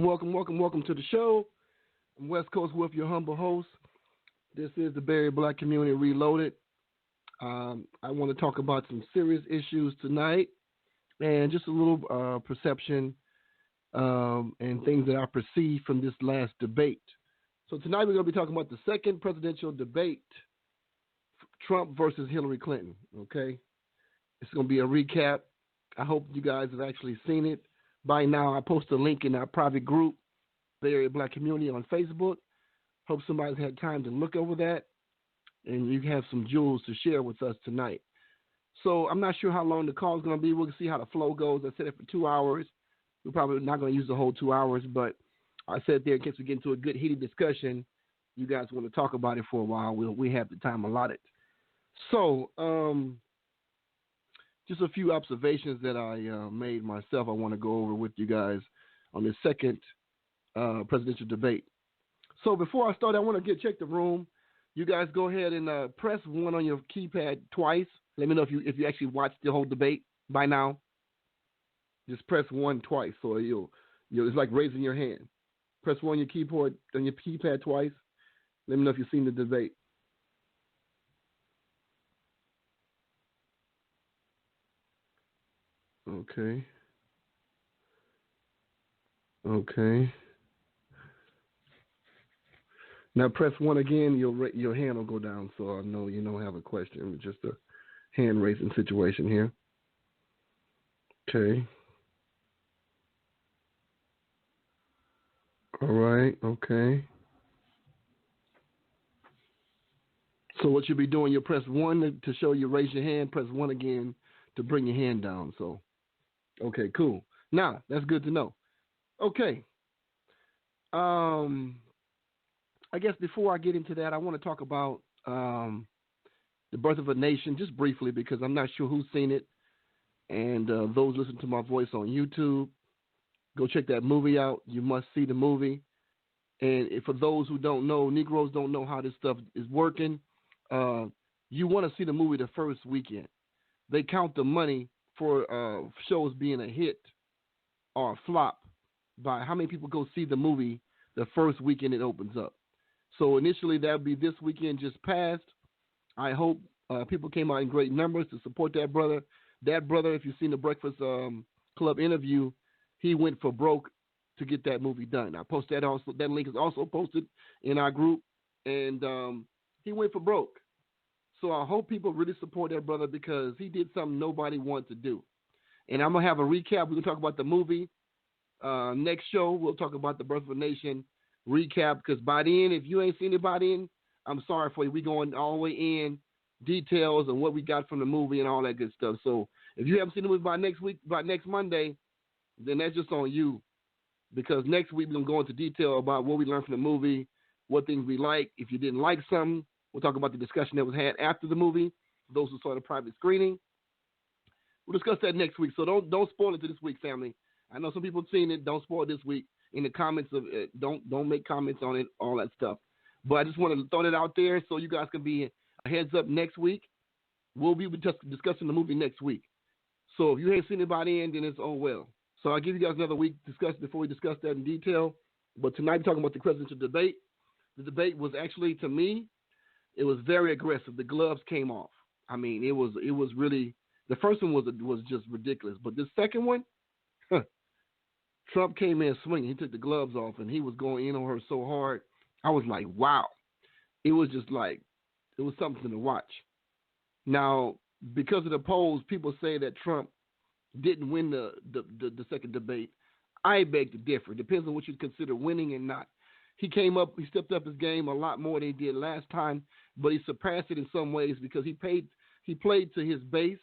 welcome to the show. I'm West Coast with your humble host. This is the Barry Black Community Reloaded. I want to talk about some serious issues tonight and just a little perception and things that I perceive from this last debate. So tonight we're going to be talking about the second presidential debate, Trump versus Hillary Clinton, okay? It's going to be a recap. I hope you guys have actually seen it. By now, I post a link in our private group, Bay Area Black Community on Facebook. Hope somebody's had time to look over that, and you have some jewels to share with us tonight. So I'm not sure how long the call is going to be. We'll see how the flow goes. I said it for 2 hours. We're probably not going to use the whole 2 hours, but I said there in case we get into a good heated discussion, you guys want to talk about it for a while, we have the time allotted. So just a few observations that I made myself I want to go over with you guys on this second presidential debate. So before I start, I want to check the room. You guys go ahead and press 1 on your keypad twice. Let me know if you actually watched the whole debate by now. Just press 1 twice, so you'll it's like raising your hand. Press 1 on your keypad twice. Let me know if you've seen the debate. Okay. Now press 1 again. Your hand will go down, so I know you don't have a question. It's just a hand raising situation here. Okay. All right. Okay. So what you'll be doing, you'll press 1 to show you raise your hand. Press 1 again to bring your hand down. So, okay, cool. Now that's good to know. Okay. I guess before I get into that, I want to talk about The Birth of a Nation just briefly because I'm not sure who's seen it. And those listening to my voice on YouTube, go check that movie out. You must see the movie. And for those who don't know, Negroes don't know how this stuff is working. You want to see the movie the first weekend. They count the money for shows being a hit or a flop by how many people go see the movie the first weekend it opens up. So initially that would be this weekend just passed. I hope people came out in great numbers to support that brother. That brother, if you've seen the Breakfast Club interview, he went for broke to get that movie done. I post that also. That link is also posted in our group, and he went for broke. So I hope people really support that brother because he did something nobody wanted to do. And I'm gonna have a recap. We're gonna talk about the movie. Next show, we'll talk about The Birth of a Nation recap because by then, if you ain't seen it by then, I'm sorry for you. We going all the way in details and what we got from the movie and all that good stuff. So if you haven't seen the movie by next week, by next Monday, then that's just on you. Because next week we're going to go into detail about what we learned from the movie, what things we like. If you didn't like something, we'll talk about the discussion that was had after the movie. For those who saw the private screening, we'll discuss that next week. So don't spoil it to this week, family. I know some people have seen it. Don't spoil it this week. In the comments of it, don't make comments on it, all that stuff. But I just want to throw it out there so you guys can be a heads up next week. We'll be just discussing the movie next week. So if you ain't seen it by then, then it's oh well. So I'll give you guys another week to discuss before we discuss that in detail. But tonight we're talking about the presidential debate. The debate was actually, to me, it was very aggressive. The gloves came off. I mean, it was really, the first one was just ridiculous. But this second one, Trump came in swinging. He took the gloves off, and he was going in on her so hard. I was like, wow. It was just like, it was something to watch. Now, because of the polls, people say that Trump didn't win the second debate. I beg to differ. It depends on what you consider winning and not. He stepped up his game a lot more than he did last time, but he surpassed it in some ways because he played to his base.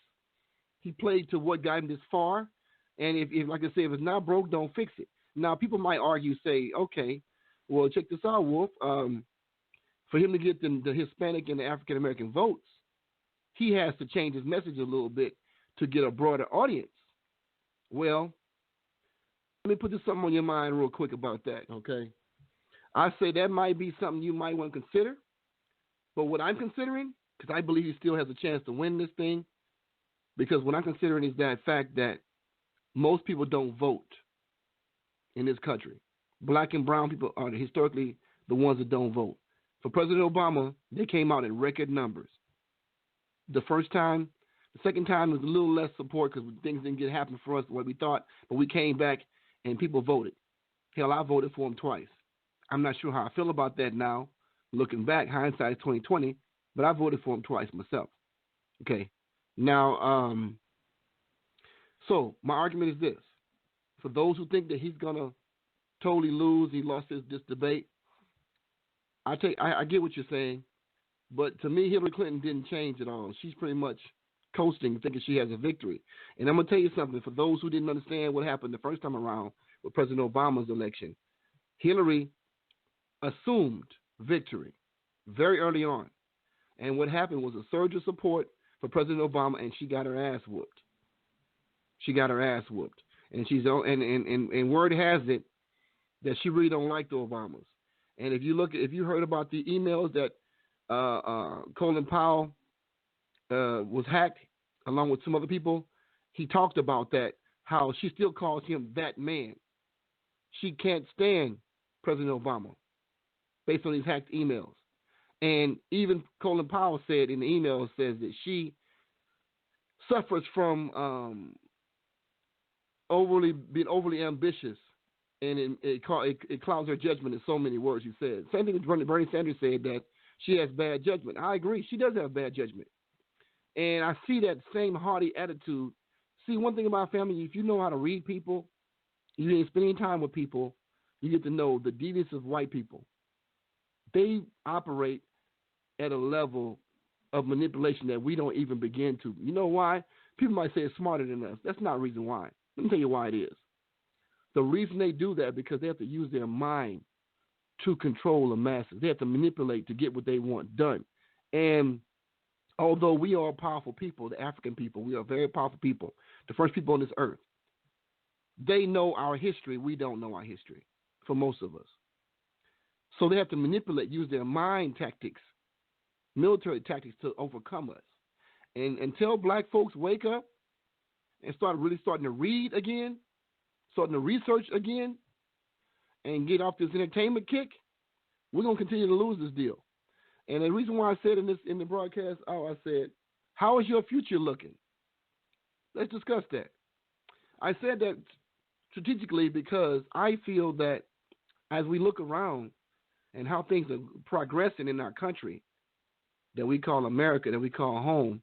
He played to what got him this far. And if like I say, if it's not broke, don't fix it. Now, people might argue, say, okay, well, check this out, Wolf. For him to get the Hispanic and the African-American votes, he has to change his message a little bit to get a broader audience. Well, let me put something on your mind real quick about that, okay? I say that might be something you might want to consider. But what I'm considering, because I believe he still has a chance to win this thing, because what I'm considering is that fact that most people don't vote in this country. Black and brown people are historically the ones that don't vote. For President Obama, they came out in record numbers. The first time, the second time was a little less support because things didn't get happen for us the way we thought, but we came back and people voted. Hell, I voted for him twice. I'm not sure how I feel about that now. Looking back, hindsight is 2020, but I voted for him twice myself. Okay. Now, so my argument is this. For those who think that he's going to totally lose, he lost this debate, I get what you're saying, but to me, Hillary Clinton didn't change at all. She's pretty much coasting, thinking she has a victory. And I'm going to tell you something. For those who didn't understand what happened the first time around with President Obama's election, Hillary assumed victory very early on. And what happened was a surge of support for President Obama, and she got her ass whooped. And she's and word has it that she really don't like the Obamas. And if you heard about the emails that Colin Powell was hacked along with some other people, he talked about that, how she still calls him that man. She can't stand President Obama based on these hacked emails. And even Colin Powell said in the email, says that she suffers from being overly ambitious, and it clouds her judgment in so many words, he said. Same thing with Bernie Sanders said, that she has bad judgment. I agree. She does have bad judgment. And I see that same hearty attitude. See, one thing about family, if you know how to read people, you ain't spending time with people, you get to know the deviance of white people. They operate at a level of manipulation that we don't even begin to. You know why? People might say it's smarter than us. That's not the reason why. Let me tell you why it is. The reason they do that is because they have to use their mind to control the masses. They have to manipulate to get what they want done. And although we are powerful people, the African people, we are very powerful people, the first people on this earth, they know our history. We don't know our history for most of us. So they have to manipulate, use their mind tactics, military tactics to overcome us. And until black folks wake up and starting to read again, starting to research again, and get off this entertainment kick, we're going to continue to lose this deal. And the reason why I said in the broadcast, I said, how is your future looking? Let's discuss that. I said that strategically because I feel that as we look around and how things are progressing in our country that we call America, that we call home,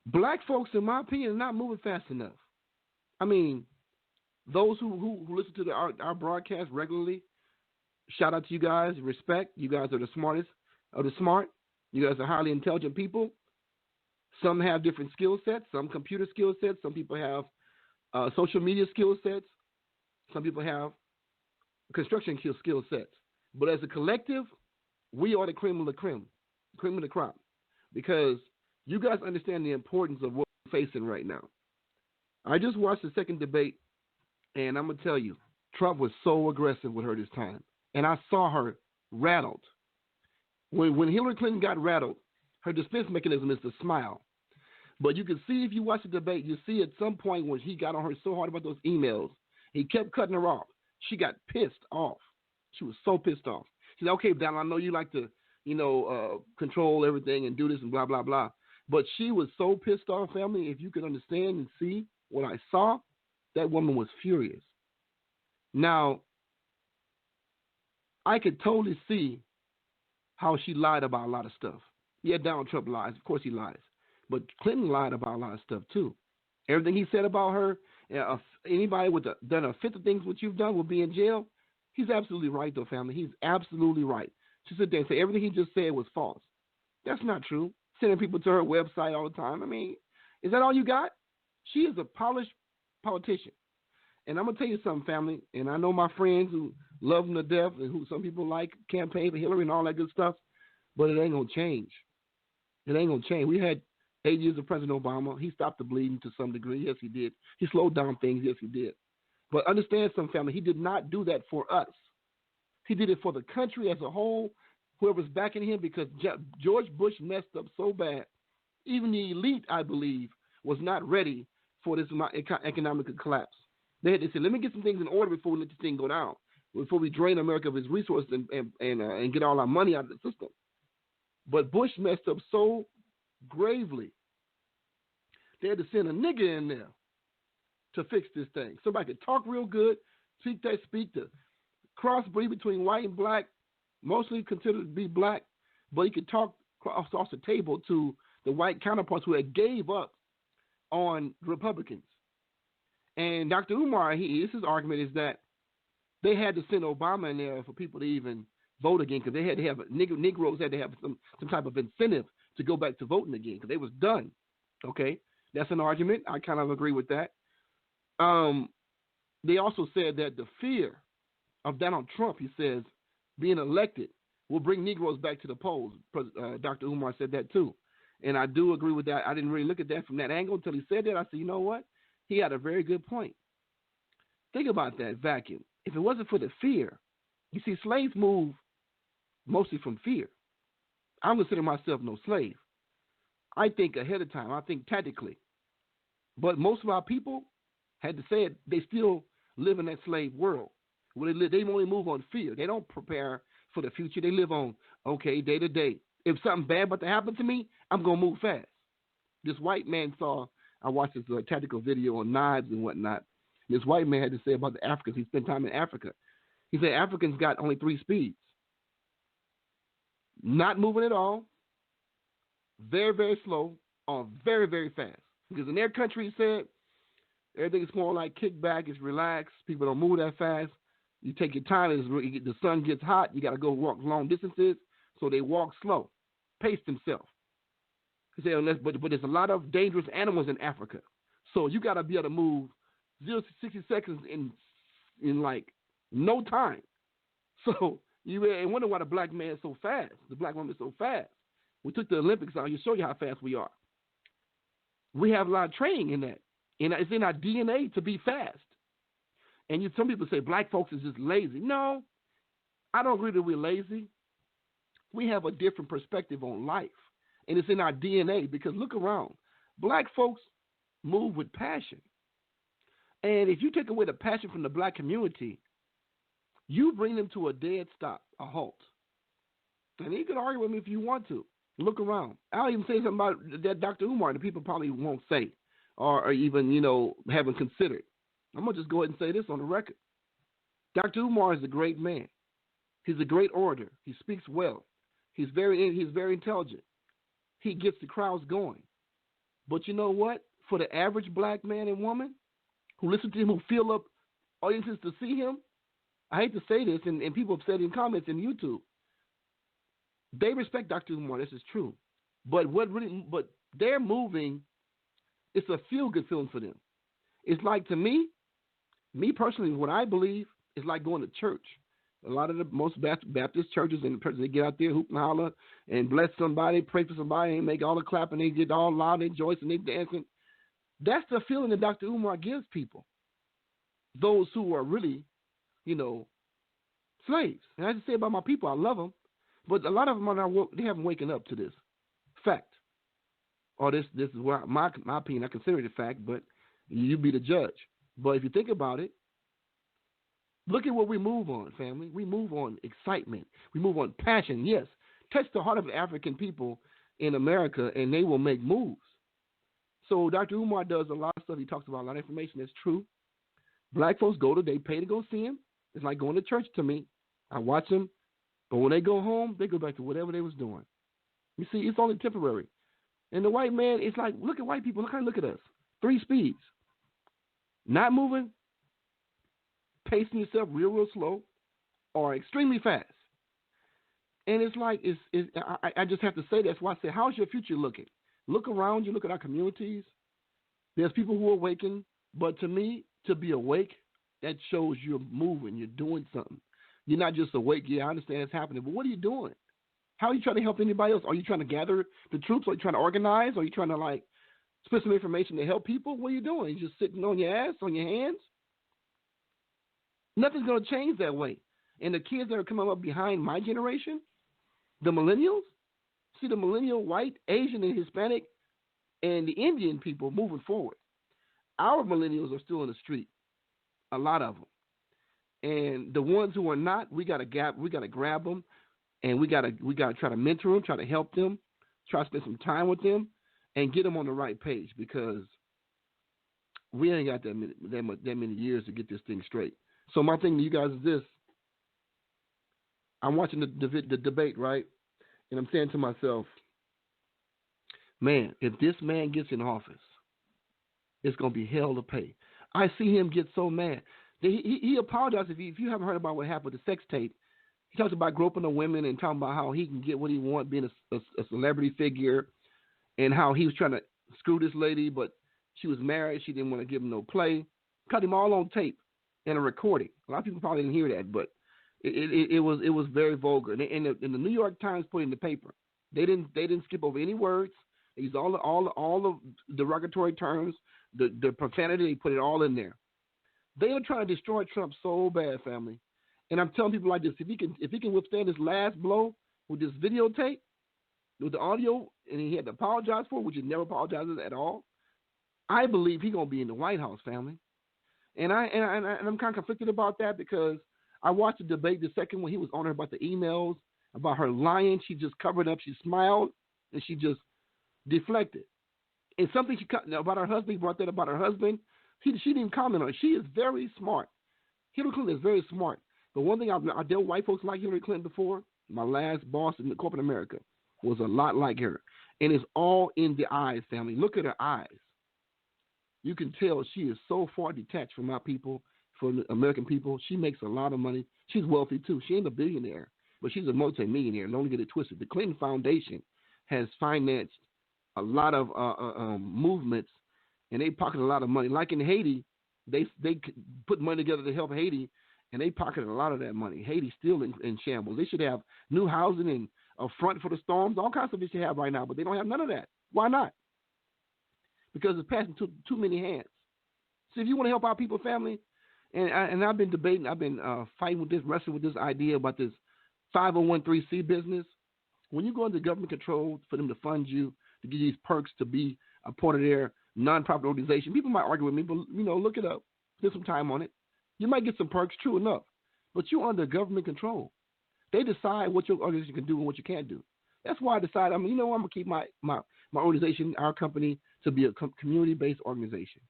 black folks, in my opinion, are not moving fast enough. I mean, those who listen to our broadcast regularly, shout out to you guys. Respect. You guys are the smartest of the smart. You guys are highly intelligent people. Some have different skill sets. Some computer skill sets. Some people have social media skill sets. Some people have construction skill sets. But as a collective, we are the cream of the cream of the crop, because you guys understand the importance of what we're facing right now. I just watched the second debate, and I'm going to tell you, Trump was so aggressive with her this time. And I saw her rattled. When Hillary Clinton got rattled, her defense mechanism is to smile. But you can see, if you watch the debate, you see at some point when he got on her so hard about those emails, he kept cutting her off. She got pissed off. She was so pissed off. She said, okay, Donald, I know you like to, control everything and do this and blah, blah, blah. But she was so pissed off, family. If you could understand and see what I saw, that woman was furious. Now, I could totally see how she lied about a lot of stuff. Yeah, Donald Trump lies. Of course he lies. But Clinton lied about a lot of stuff too. Everything he said about her, anybody done a fifth of things what you've done will be in jail. He's absolutely right, though, family. He's absolutely right. She sit there and say everything he just said was false. That's not true. Sending people to her website all the time. I mean, is that all you got? She is a polished politician. And I'm going to tell you something, family, and I know my friends who love him to death and who some people like campaign for Hillary and all that good stuff, but it ain't going to change. It ain't going to change. We had 8 years of President Obama. He stopped the bleeding to some degree. Yes, he did. He slowed down things. Yes, he did. But understand something, family, he did not do that for us. He did it for the country as a whole, whoever's backing him, because George Bush messed up so bad. Even the elite, I believe, was not ready for this economic collapse. They said, let me get some things in order before we let this thing go down, before we drain America of its resources and get all our money out of the system. But Bush messed up so gravely, they had to send a nigger in there to fix this thing. Somebody could talk real good, speak the crossbreed between white and black, mostly considered to be black, but he could talk across the table to the white counterparts who had gave up on Republicans. And Dr. Umar, his argument is that they had to send Obama in there for people to even vote again, because they had to have Negroes had to have some type of incentive to go back to voting again, because they was done. Okay, that's an argument. I kind of agree with that. They also said that the fear of Donald Trump, he says, being elected will bring Negroes back to the polls. Dr. Umar said that too. And I do agree with that. I didn't really look at that from that angle until he said that. I said, you know what? He had a very good point. Think about that vacuum. If it wasn't for the fear, you see, slaves move mostly from fear. I don't consider myself no slave. I think ahead of time. I think tactically. But most of our people had to say it, they still live in that slave world. Where they only move on fear. They don't prepare for the future. They live on, okay, day to day. If something bad about to happen to me, I'm going to move fast. This white man I watched this tactical video on knives and whatnot. This white man had to say about the Africans. He spent time in Africa. He said Africans got only 3 speeds. Not moving at all, very, very slow, or very, very fast. Because in their country, he said, everything is more like kickback, it's relaxed, people don't move that fast. You take your time, the sun gets hot, you got to go walk long distances, so they walk slow, pace themselves. He said, but there's a lot of dangerous animals in Africa. So you got to be able to move 0 to 60 seconds in like no time. So you wonder why the black man is so fast, the black woman is so fast. We took the Olympics out to show you how fast we are. We have a lot of training in that. And it's in our DNA to be fast. And some people say black folks is just lazy. No, I don't agree that we're lazy. We have a different perspective on life. And it's in our DNA, because look around. Black folks move with passion. And if you take away the passion from the black community, you bring them to a dead stop, a halt. And you can argue with me if you want to. Look around. I'll even say something about that Dr. Umar that people probably won't say or even, haven't considered. I'm going to just go ahead and say this on the record. Dr. Umar is a great man. He's a great orator. He speaks well. He's very intelligent. He gets the crowds going. But you know what? For the average black man and woman who listen to him, who fill up audiences to see him, I hate to say this, and people have said in comments in YouTube, they respect Dr. Umar. This is true. But they're moving, it's a feel-good feeling for them. It's like, to me personally, what I believe is like going to church. A lot of the most Baptist churches, and they get out there, hoop and holler, and bless somebody, pray for somebody, and make all the clapping, they get all loud, they joyce, and they dancing. That's the feeling that Dr. Umar gives people. Those who are really, slaves. And I just say about my people, I love them, but a lot of them they haven't waken up to this fact. Or this is where my opinion, I consider it a fact, but you be the judge. But if you think about it, look at what we move on, family. We move on excitement. We move on passion. Yes, touch the heart of African people in America, and they will make moves. So Dr. Umar does a lot of stuff. He talks about a lot of information that's true. Black folks they pay to go see him. It's like going to church to me. I watch them, but when they go home, they go back to whatever they was doing. You see, it's only temporary. And the white man, it's like, look at white people. Look at us. 3 speeds. Not moving, pacing yourself real slow, or extremely fast. And it's like, I just have to say that's why I say, how's your future looking? Look around you, look at our communities. There's people who are awakened, but to me, to be awake, that shows you're moving, you're doing something. You're not just awake. Yeah, I understand it's happening, but what are you doing? How are you trying to help anybody else? Are you trying to gather the troops? Are you trying to organize? Are you trying to split some information to help people? What are you doing? You just sitting on your ass, on your hands? Nothing's going to change that way. And the kids that are coming up behind my generation, the millennials, see the millennial white, Asian, and Hispanic, and the Indian people moving forward. Our millennials are still in the street. a lot of them. And the ones who are not, we gotta grab them, and we gotta try to mentor them, try to help them, try to spend some time with them, and get them on the right page because we ain't got that many years to get this thing straight. So my thing to you guys is this: I'm watching the debate, right, and I'm saying to myself, man, if this man gets in office, it's gonna be hell to pay. I see him get so mad. He apologized if you haven't heard about what happened with the sex tape. He talks about groping the women and talking about how he can get what he wants, being a celebrity figure, and how he was trying to screw this lady, but she was married. She didn't want to give him no play. Cut him all on tape and a recording. A lot of people probably didn't hear that, but it was very vulgar. And the New York Times put it in the paper. They didn't skip over any words. They used all the derogatory terms, the profanity. They put it all in there. They are trying to destroy Trump so bad, family. And I'm telling people like this: if he can withstand this last blow with this videotape, with the audio, and he had to apologize for it, which he never apologizes at all, I believe he's gonna be in the White House, family. And I'm kind of conflicted about that because I watched the debate, the second one. He was on her about the emails, about her lying. She just covered up. She smiled and she just deflected. And something about her husband, he brought that about her husband. She didn't even comment on it. She is very smart. Hillary Clinton is very smart. But one thing I dealt with white folks like Hillary Clinton before. My last boss in corporate America was a lot like her. And it's all in the eyes, family. Look at her eyes. You can tell she is so far detached from our people, from the American people. She makes a lot of money. She's wealthy, too. She ain't a billionaire, but she's a multimillionaire. Don't get it twisted. The Clinton Foundation has financed a lot of movements, and they pocket a lot of money. Like in Haiti, they put money together to help Haiti, and they pocketed a lot of that money. Haiti's still in shambles. They should have new housing and a front for the storms, all kinds of things they have right now, but they don't have none of that. Why not? Because it's passing too many hands. So if you want to help our people, family, and I've been debating, I've been fighting with this, wrestling with this idea about this 501(c) business. When you go into government control for them to fund you, to give you these perks to be a part of their nonprofit organization, people might argue with me, but look it up, spend some time on it. You might get some perks, true enough, but you're under government control. They decide what your organization can do and what you can't do. That's why I decided, I'm going to keep my organization, our company, to be a community-based organization.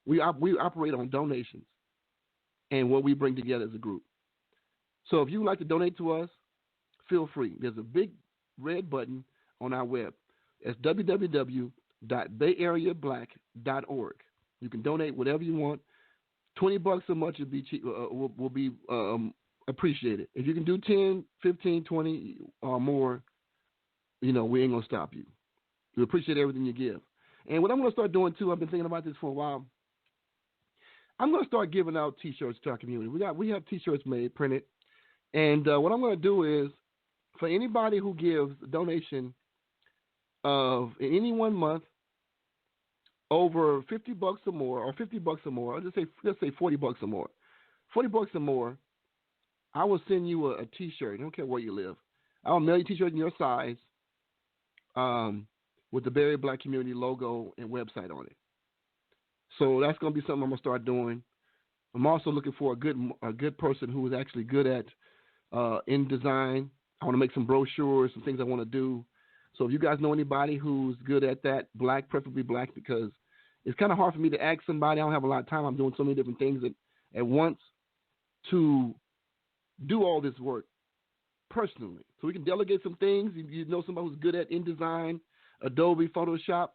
We operate on donations and what we bring together as a group. So if you would like to donate to us, feel free. There's a big red button on our web. It's www.bayareablack.org. You can donate whatever you want. $20 a month will be appreciated. If you can do 10, 15, 20 or more, we ain't going to stop you. We appreciate everything you give. And what I'm going to start doing, too, I've been thinking about this for a while. I'm going to start giving out T-shirts to our community. We have T-shirts made, printed. And what I'm going to do is, for anybody who gives a donation of, in any 1 month, over $50 or more, or $50 or more, let's say $40 or more. $40 or more, I will send you a T-shirt. I don't care where you live. I'll mail you a T-shirt in your size, with the Bay Area Black Community logo and website on it. So that's going to be something I'm going to start doing. I'm also looking for a good person who is actually good at in design. I want to make some brochures, some things I want to do. So if you guys know anybody who's good at that, black, preferably black, because it's kind of hard for me to ask somebody. I don't have a lot of time. I'm doing so many different things at once to do all this work personally. So we can delegate some things. If you know somebody who's good at InDesign, Adobe, Photoshop,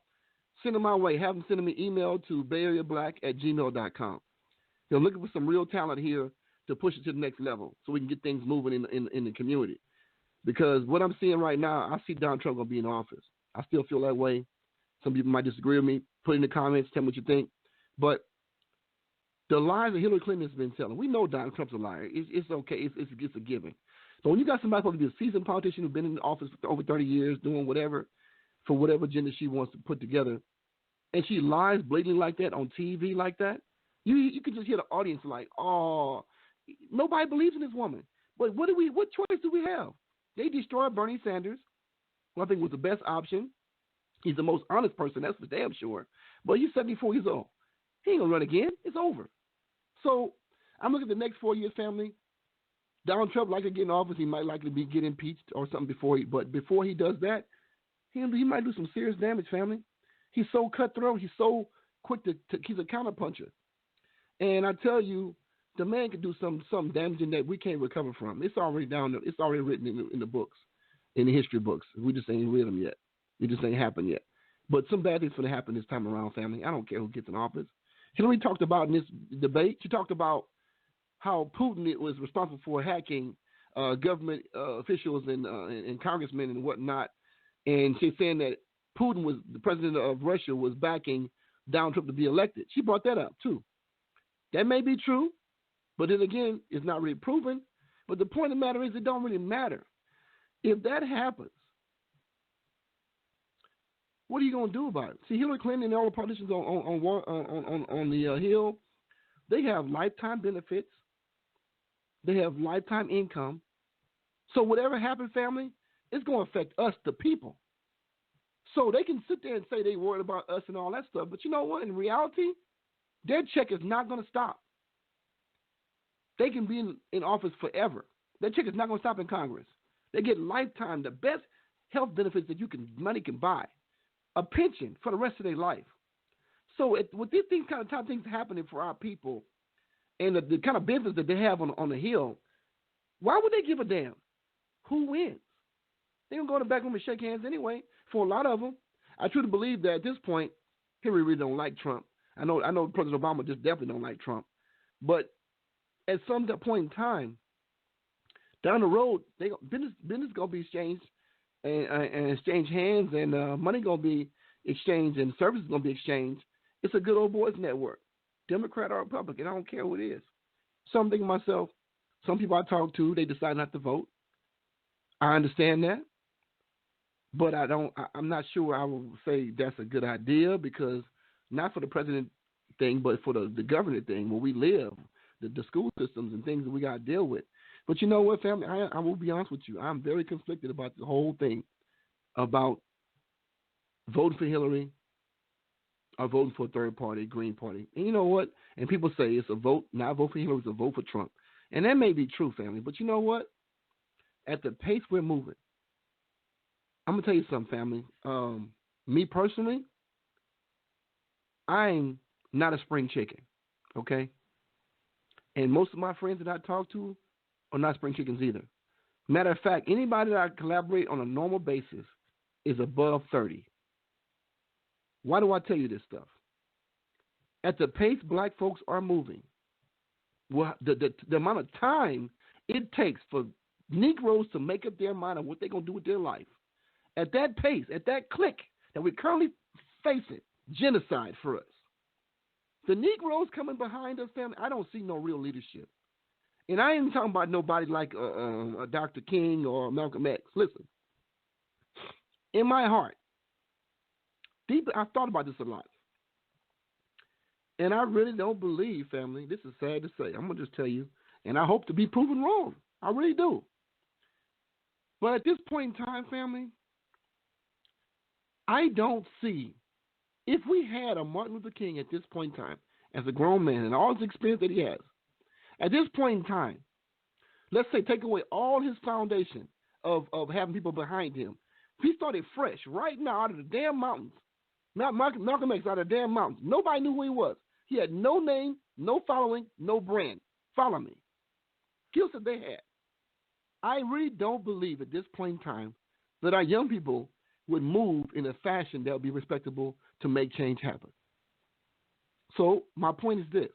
send them my way. Have them send me an email to bayareablack@gmail.com. They're looking for some real talent here to push it to the next level so we can get things moving in the community. Because what I'm seeing right now, I see Donald Trump going to be in office. I still feel that way. Some people might disagree with me. Put in the comments, tell me what you think. But the lies that Hillary Clinton has been telling, we know Donald Trump's a liar. It's okay. It's a given. So when you got somebody supposed to be a seasoned politician who's been in office for over 30 years, doing whatever, for whatever agenda she wants to put together, and she lies blatantly like that on TV like that, you can just hear the audience like, oh, nobody believes in this woman. But what choice do we have? They destroyed Bernie Sanders, who I think was the best option. He's the most honest person, that's for damn sure. But he's 74 years old. He ain't going to run again. It's over. So I'm looking at the next 4 years, family. Donald Trump likely to get in office. He might likely get impeached or something but before he does that, he might do some serious damage, family. He's so cutthroat. He's so quick he's a counterpuncher. And I tell you, the man can do some damaging that we can't recover from. It's already down there. It's already written in the books, in the history books. We just ain't read them yet. It just ain't happened yet. But some bad things going to happen this time around, family. I don't care who gets in office. Hillary talked about in this debate, she talked about how Putin was responsible for hacking government officials and congressmen and whatnot. And she's saying that Putin was the president of Russia was backing Donald Trump to be elected. She brought that up too. That may be true, but then again, it's not really proven. But the point of the matter is, it don't really matter. If that happens, what are you going to do about it? See, Hillary Clinton and all the politicians on the Hill, they have lifetime benefits. They have lifetime income. So whatever happens, family, it's going to affect us, the people. So they can sit there and say they worried about us and all that stuff. But you know what? In reality, their check is not going to stop. They can be in office forever. Their check is not going to stop in Congress. They get lifetime, the best health benefits that money can buy. A pension for the rest of their life. So with these things, kind of type things happening for our people and the kind of business that they have on the Hill, why would they give a damn who wins? They're going to go in the back room and shake hands anyway. For a lot of them, I truly believe that at this point, Hillary really don't like Trump. I know President Obama just definitely don't like Trump. But at some point in time, down the road, business going to be exchanged and exchange hands, and money going to be exchanged, and services going to be exchanged. It's a good old boys network, Democrat or Republican. I don't care who it is. So I'm thinking to myself, some people I talk to, they decide not to vote. I understand that, but I'm not sure I will say that's a good idea, because not for the president thing, but for the government thing where we live, the school systems and things that we got to deal with. But you know what, family? I will be honest with you. I'm very conflicted about the whole thing about voting for Hillary or voting for a third party, Green Party. And you know what? And people say it's a vote, not a vote for Hillary, it's a vote for Trump. And that may be true, family. But you know what? At the pace we're moving, I'm going to tell you something, family. Me personally, I'm not a spring chicken, okay? And most of my friends that I talk to are not spring chickens either. Matter of fact, anybody that I collaborate on a normal basis is above 30. Why do I tell you this stuff? At the pace black folks are moving, well, the amount of time it takes for Negroes to make up their mind on what they're going to do with their life, at that pace, at that click that we're currently facing, genocide for us. The Negroes coming behind us, family, I don't see no real leadership. And I ain't talking about nobody like Dr. King or Malcolm X. Listen, in my heart, I've thought about this a lot. And I really don't believe, family, this is sad to say, I'm going to just tell you, and I hope to be proven wrong. I really do. But at this point in time, family, I don't see, if we had a Martin Luther King at this point in time, as a grown man and all his experience that he has, at this point in time, let's say take away all his foundation of having people behind him. If he started fresh right now out of the damn mountains, not Malcolm X out of the damn mountains, nobody knew who he was. He had no name, no following, no brand. Follow me. Skills that they had. I really don't believe at this point in time that our young people would move in a fashion that would be respectable to make change happen. So my point is this.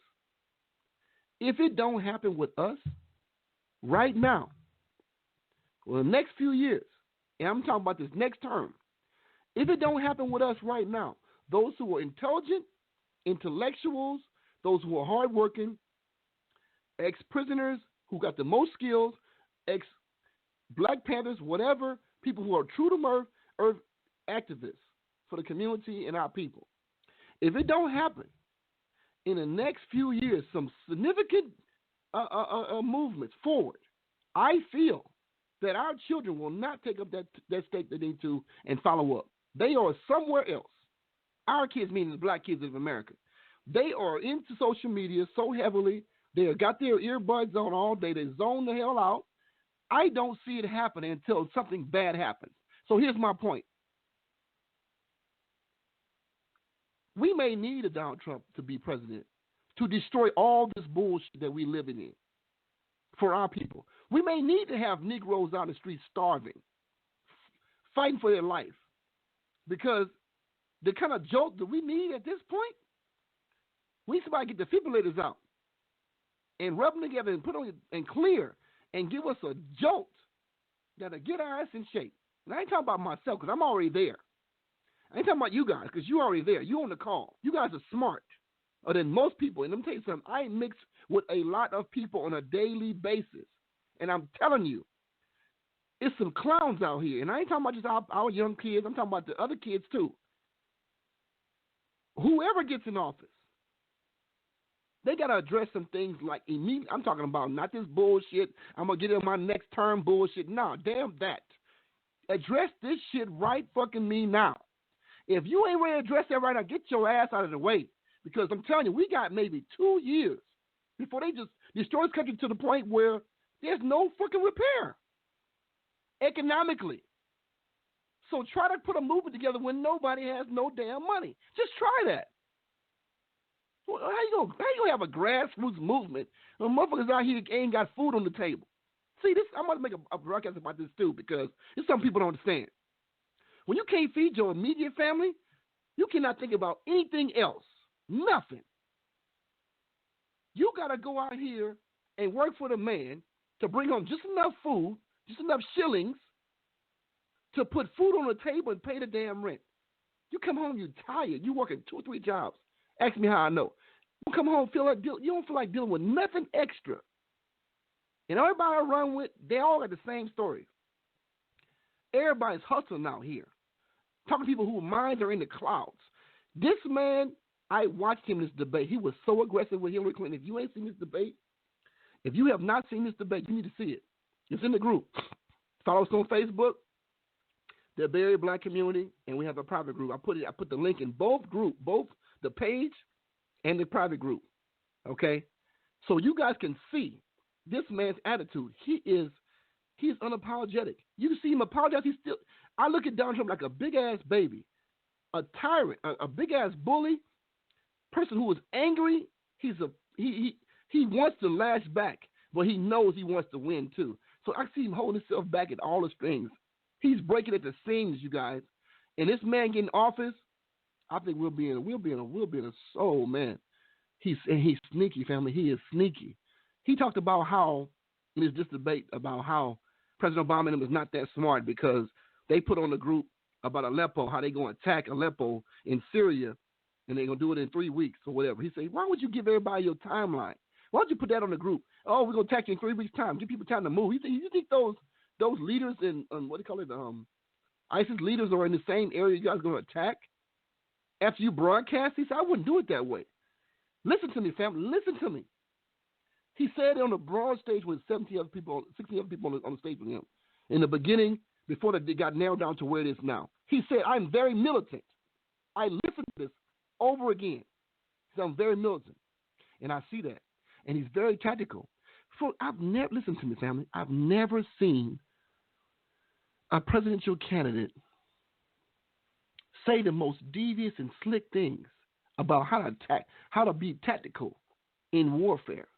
If it don't happen with us right now, well, the next few years, and I'm talking about this next term, if it don't happen with us right now, those who are intelligent, intellectuals, those who are hardworking, ex-prisoners who got the most skills, ex-Black Panthers, whatever, people who are true to earth activists for the community and our people. If it don't happen in the next few years, some significant movements forward, I feel that our children will not take up that stake they need to and follow up. They are somewhere else. Our kids, meaning the black kids of America, they are into social media so heavily They got their earbuds on all day. They zone the hell out. I don't see it happening until something bad happens. So here's my point. We may need a Donald Trump to be president to destroy all this bullshit that we're living in for our people. We may need to have Negroes out in the streets starving, fighting for their life, because the kind of jolt that we need at this point, we need somebody to get the defibrillators out and rub them together and put on and clear and give us a jolt that'll get our ass in shape. And I ain't talking about myself because I'm already there. I ain't talking about you guys because you're already there. You on the call. You guys are smart than most people. And let me tell you something. I mix with a lot of people on a daily basis. And I'm telling you, it's some clowns out here. And I ain't talking about just our young kids. I'm talking about the other kids too. Whoever gets in office, they got to address some things like immediately. I'm talking about not this bullshit. I'm going to get in my next term bullshit. No, damn that. Address this shit right fucking me now. If you ain't ready to address that right now, get your ass out of the way. Because I'm telling you, we got maybe 2 years before they just destroy this country to the point where there's no fucking repair economically. So try to put a movement together when nobody has no damn money. Just try that. Well, how you gonna have a grassroots movement when motherfuckers out here ain't got food on the table? See, this I'm gonna make a broadcast about this too because it's some people don't understand. When you can't feed your immediate family, you cannot think about anything else. Nothing. You got to go out here and work for the man to bring home just enough food, just enough shillings to put food on the table and pay the damn rent. You come home, you're tired. You working 2 or 3 jobs. Ask me how I know. You come home, you don't feel like dealing with nothing extra. And everybody I run with, they all got the same story. Everybody's hustling out here. Talking to people whose minds are in the clouds. This man, I watched him in this debate. He was so aggressive with Hillary Clinton. If you ain't seen this debate, if you have not seen this debate, you need to see it. It's in the group. Follow us on Facebook, the Bay Area Black Community, and we have a private group. I put the link in both the page and the private group. Okay? So you guys can see this man's attitude. He's unapologetic. You see him apologize. I look at Donald Trump like a big ass baby, a tyrant, a big ass bully, person who is angry. He wants to lash back, but he knows he wants to win too. So I see him holding himself back at all the strings. He's breaking at the seams, you guys. And this man getting office, I think we'll be in a soul, man. He's sneaky, family. He is sneaky. He talked about how in this debate about how President Obama and him is not that smart because they put on the group about Aleppo, how they going to attack Aleppo in Syria, and they're going to do it in 3 weeks or whatever. He said, why would you give everybody your timeline? Why don't you put that on the group? Oh, we're going to attack you in 3 weeks' time. Give people time to move. You think those leaders in, what do you call it, ISIS leaders are in the same area you guys are going to attack? After you broadcast, he said, I wouldn't do it that way. Listen to me, family. Listen to me. He said on the broad stage with 16 other people on the stage with him in the beginning, before they got nailed down to where it is now. He said, I'm very militant. I listened to this over again. He said, I'm very militant. And I see that. And he's very tactical. Listen to me, family. I've never seen a presidential candidate say the most devious and slick things about how to be tactical in warfare.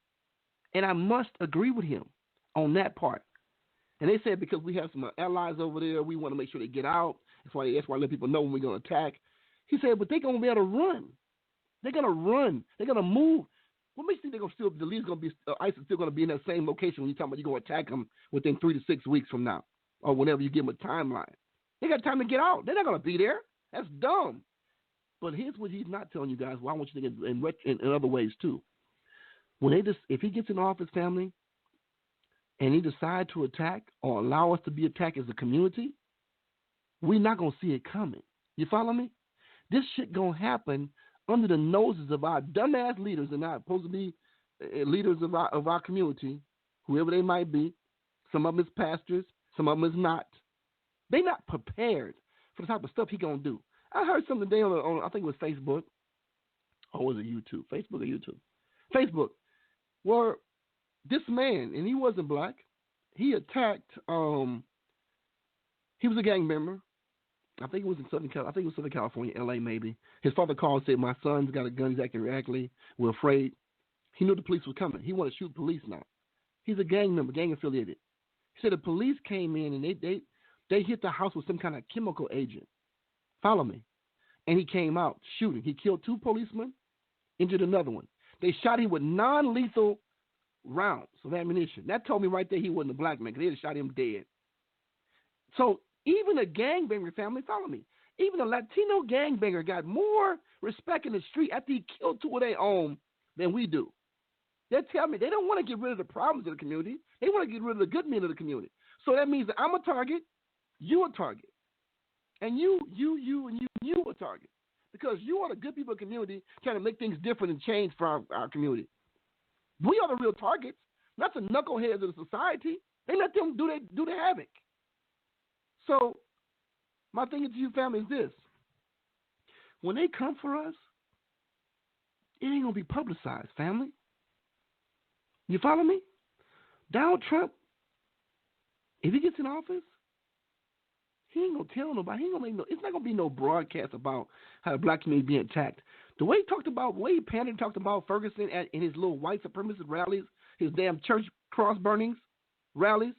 And I must agree with him on that part. And they said because we have some allies over there, we want to make sure they get out. That's why I let people know when we're going to attack. He said, but they're going to be able to run. They're going to run. They're going to move. What makes you think the lead's going to be, ISIS is still going to be in that same location when you're talking about you're going to attack them within 3 to 6 weeks from now or whenever you give them a timeline? They got time to get out. They're not going to be there. That's dumb. But here's what he's not telling you guys. Well, I want you to think in other ways too. If he gets in office, family, and he decides to attack or allow us to be attacked as a community, we're not going to see it coming. You follow me? This shit going to happen under the noses of our dumbass leaders and not supposed to be leaders of our community, whoever they might be. Some of them is pastors. Some of them is not. They're not prepared for the type of stuff he going to do. I heard something today on I think it was Facebook. Or was it YouTube? Facebook or YouTube? Facebook. Well, this man, and he wasn't black, he attacked. He was a gang member. I think it was in I think it was Southern California, L.A. maybe. His father called and said, "My son's got a gun. He's acting erratically. We're afraid." He knew the police were coming. He wanted to shoot police now. He's a gang member, gang affiliated. He said the police came in and they hit the house with some kind of chemical agent. Follow me. And he came out shooting. He killed 2 policemen, injured another one. They shot him with non-lethal rounds of ammunition. That told me right there he wasn't a black man because they had shot him dead. So even a gangbanger family, follow me, even a Latino gangbanger got more respect in the street after he killed 2 of their own than we do. They tell me they don't want to get rid of the problems of the community. They want to get rid of the good men of the community. So that means that I'm a target, you a target, and you a target. Because you are the good people of the community trying to make things different and change for our community. We are the real targets, not the knuckleheads of the society. They let them do the havoc. So my thing to you, family, is this. When they come for us, it ain't going to be publicized, family. You follow me? Donald Trump, if he gets in office, he ain't going to tell nobody. He ain't gonna make it's not going to be no broadcast about how the black community being attacked. The way he pandered talked about Ferguson in his little white supremacist rallies, his damn church cross burnings rallies.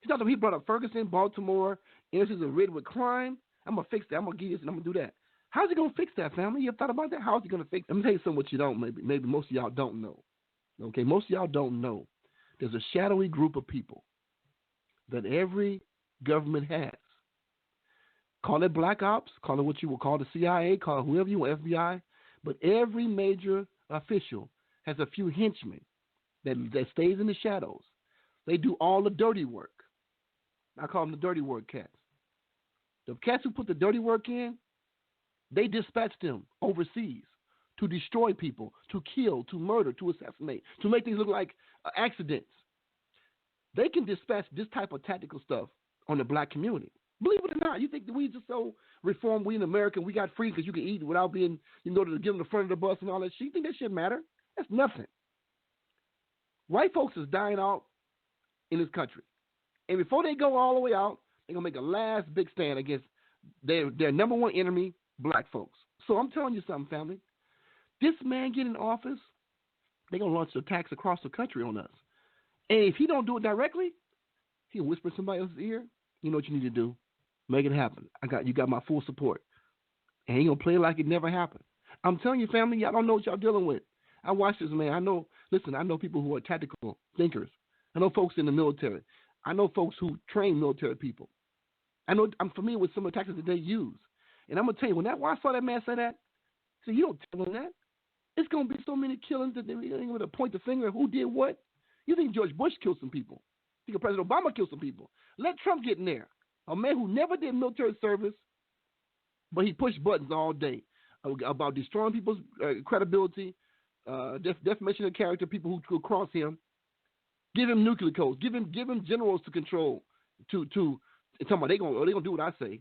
He brought up Ferguson, Baltimore, innocents are riddled with crime. I'm going to fix that. I'm going to give you this and I'm going to do that. How's he going to fix that, family? You ever thought about that? How's he going to fix it? Let me tell you something what you don't, maybe most of y'all don't know. Okay, most of y'all don't know. There's a shadowy group of people that every government has. Call it black ops, call it what you will call the CIA, call it whoever you want, FBI, but every major official has a few henchmen that stays in the shadows. They do all the dirty work. I call them the dirty work cats. The cats who put the dirty work in, they dispatch them overseas to destroy people, to kill, to murder, to assassinate, to make things look like accidents. They can dispatch this type of tactical stuff on the black community. Believe it or not, you think that we just so reformed, we in America, we got free because you can eat without being, you can go to get on the front of the bus and all that shit. You think that shit matter? That's nothing. White folks is dying out in this country. And before they go all the way out, they're going to make a last big stand against their number one enemy, black folks. So I'm telling you something, family. This man get in office, they're going to launch attacks across the country on us. And if he don't do it directly, he'll whisper in somebody else's ear, you know what you need to do. Make it happen. You got my full support. And he going to play it like it never happened. I'm telling you, family, y'all don't know what y'all dealing with. I watch this, man. I know people who are tactical thinkers. I know folks in the military. I know folks who train military people. I'm familiar with some of the tactics that they use. And I'm going to tell you, when I saw that man say that, I said, you don't tell them that. It's going to be so many killings that they ain't going to point the finger at who did what. You think George Bush killed some people. You think President Obama killed some people. Let Trump get in there. A man who never did military service, but he pushed buttons all day about destroying people's credibility, defamation of character, people who could cross him. Give him nuclear codes. Give him generals to control. To talking about they gonna do what I say.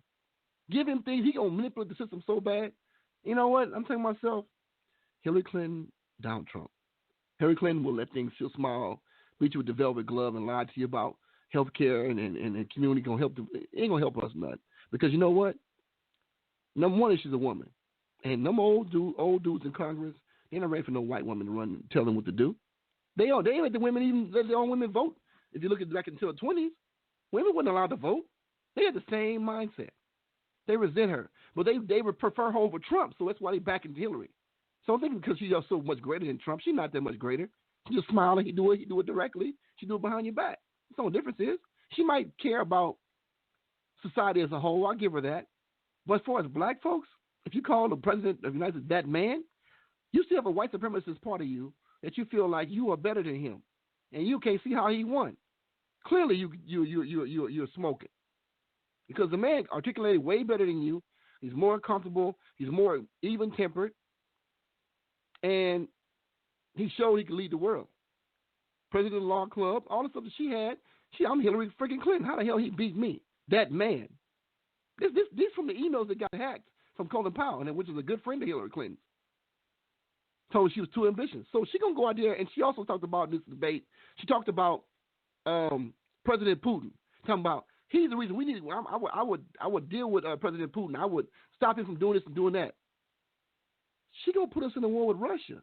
Give him things. He gonna manipulate the system so bad. You know what? I'm telling myself, Hillary Clinton, Donald Trump. Hillary Clinton will let things still smile, beat you with the velvet glove, and lie to you about health care and community gonna help them. It ain't gonna help us nothing. Because you know what? Number one is she's a woman. And them old dudes in Congress, they're not ready for no white woman to run and tell them what to do. They ain't let the women even let their own women vote. If you look at back until the 20s, women weren't allowed to vote. They had the same mindset. They resent her. But they would prefer her over Trump, so that's why they backing Hillary. So I'm thinking because she's just so much greater than Trump, she's not that much greater. She just smile and he do it directly. She do it behind your back. So the difference is she might care about society as a whole. I'll give her that. But as far as black folks, if you call the president of the United States that man, you still have a white supremacist part of you that you feel like you are better than him, and you can't see how he won. Clearly, you're smoking because the man articulated way better than you. He's more comfortable. He's more even-tempered, and he showed he could lead the world. President of the Law Club, all the stuff that she had. I'm Hillary freaking Clinton. How the hell he beat me? That man. This from the emails that got hacked from Colin Powell, and which is a good friend of Hillary Clinton. Told her she was too ambitious. So she gonna go out there, and she also talked about in this debate. She talked about President Putin, talking about he's the reason we need. I would deal with President Putin. I would stop him from doing this and doing that. She gonna put us in a war with Russia.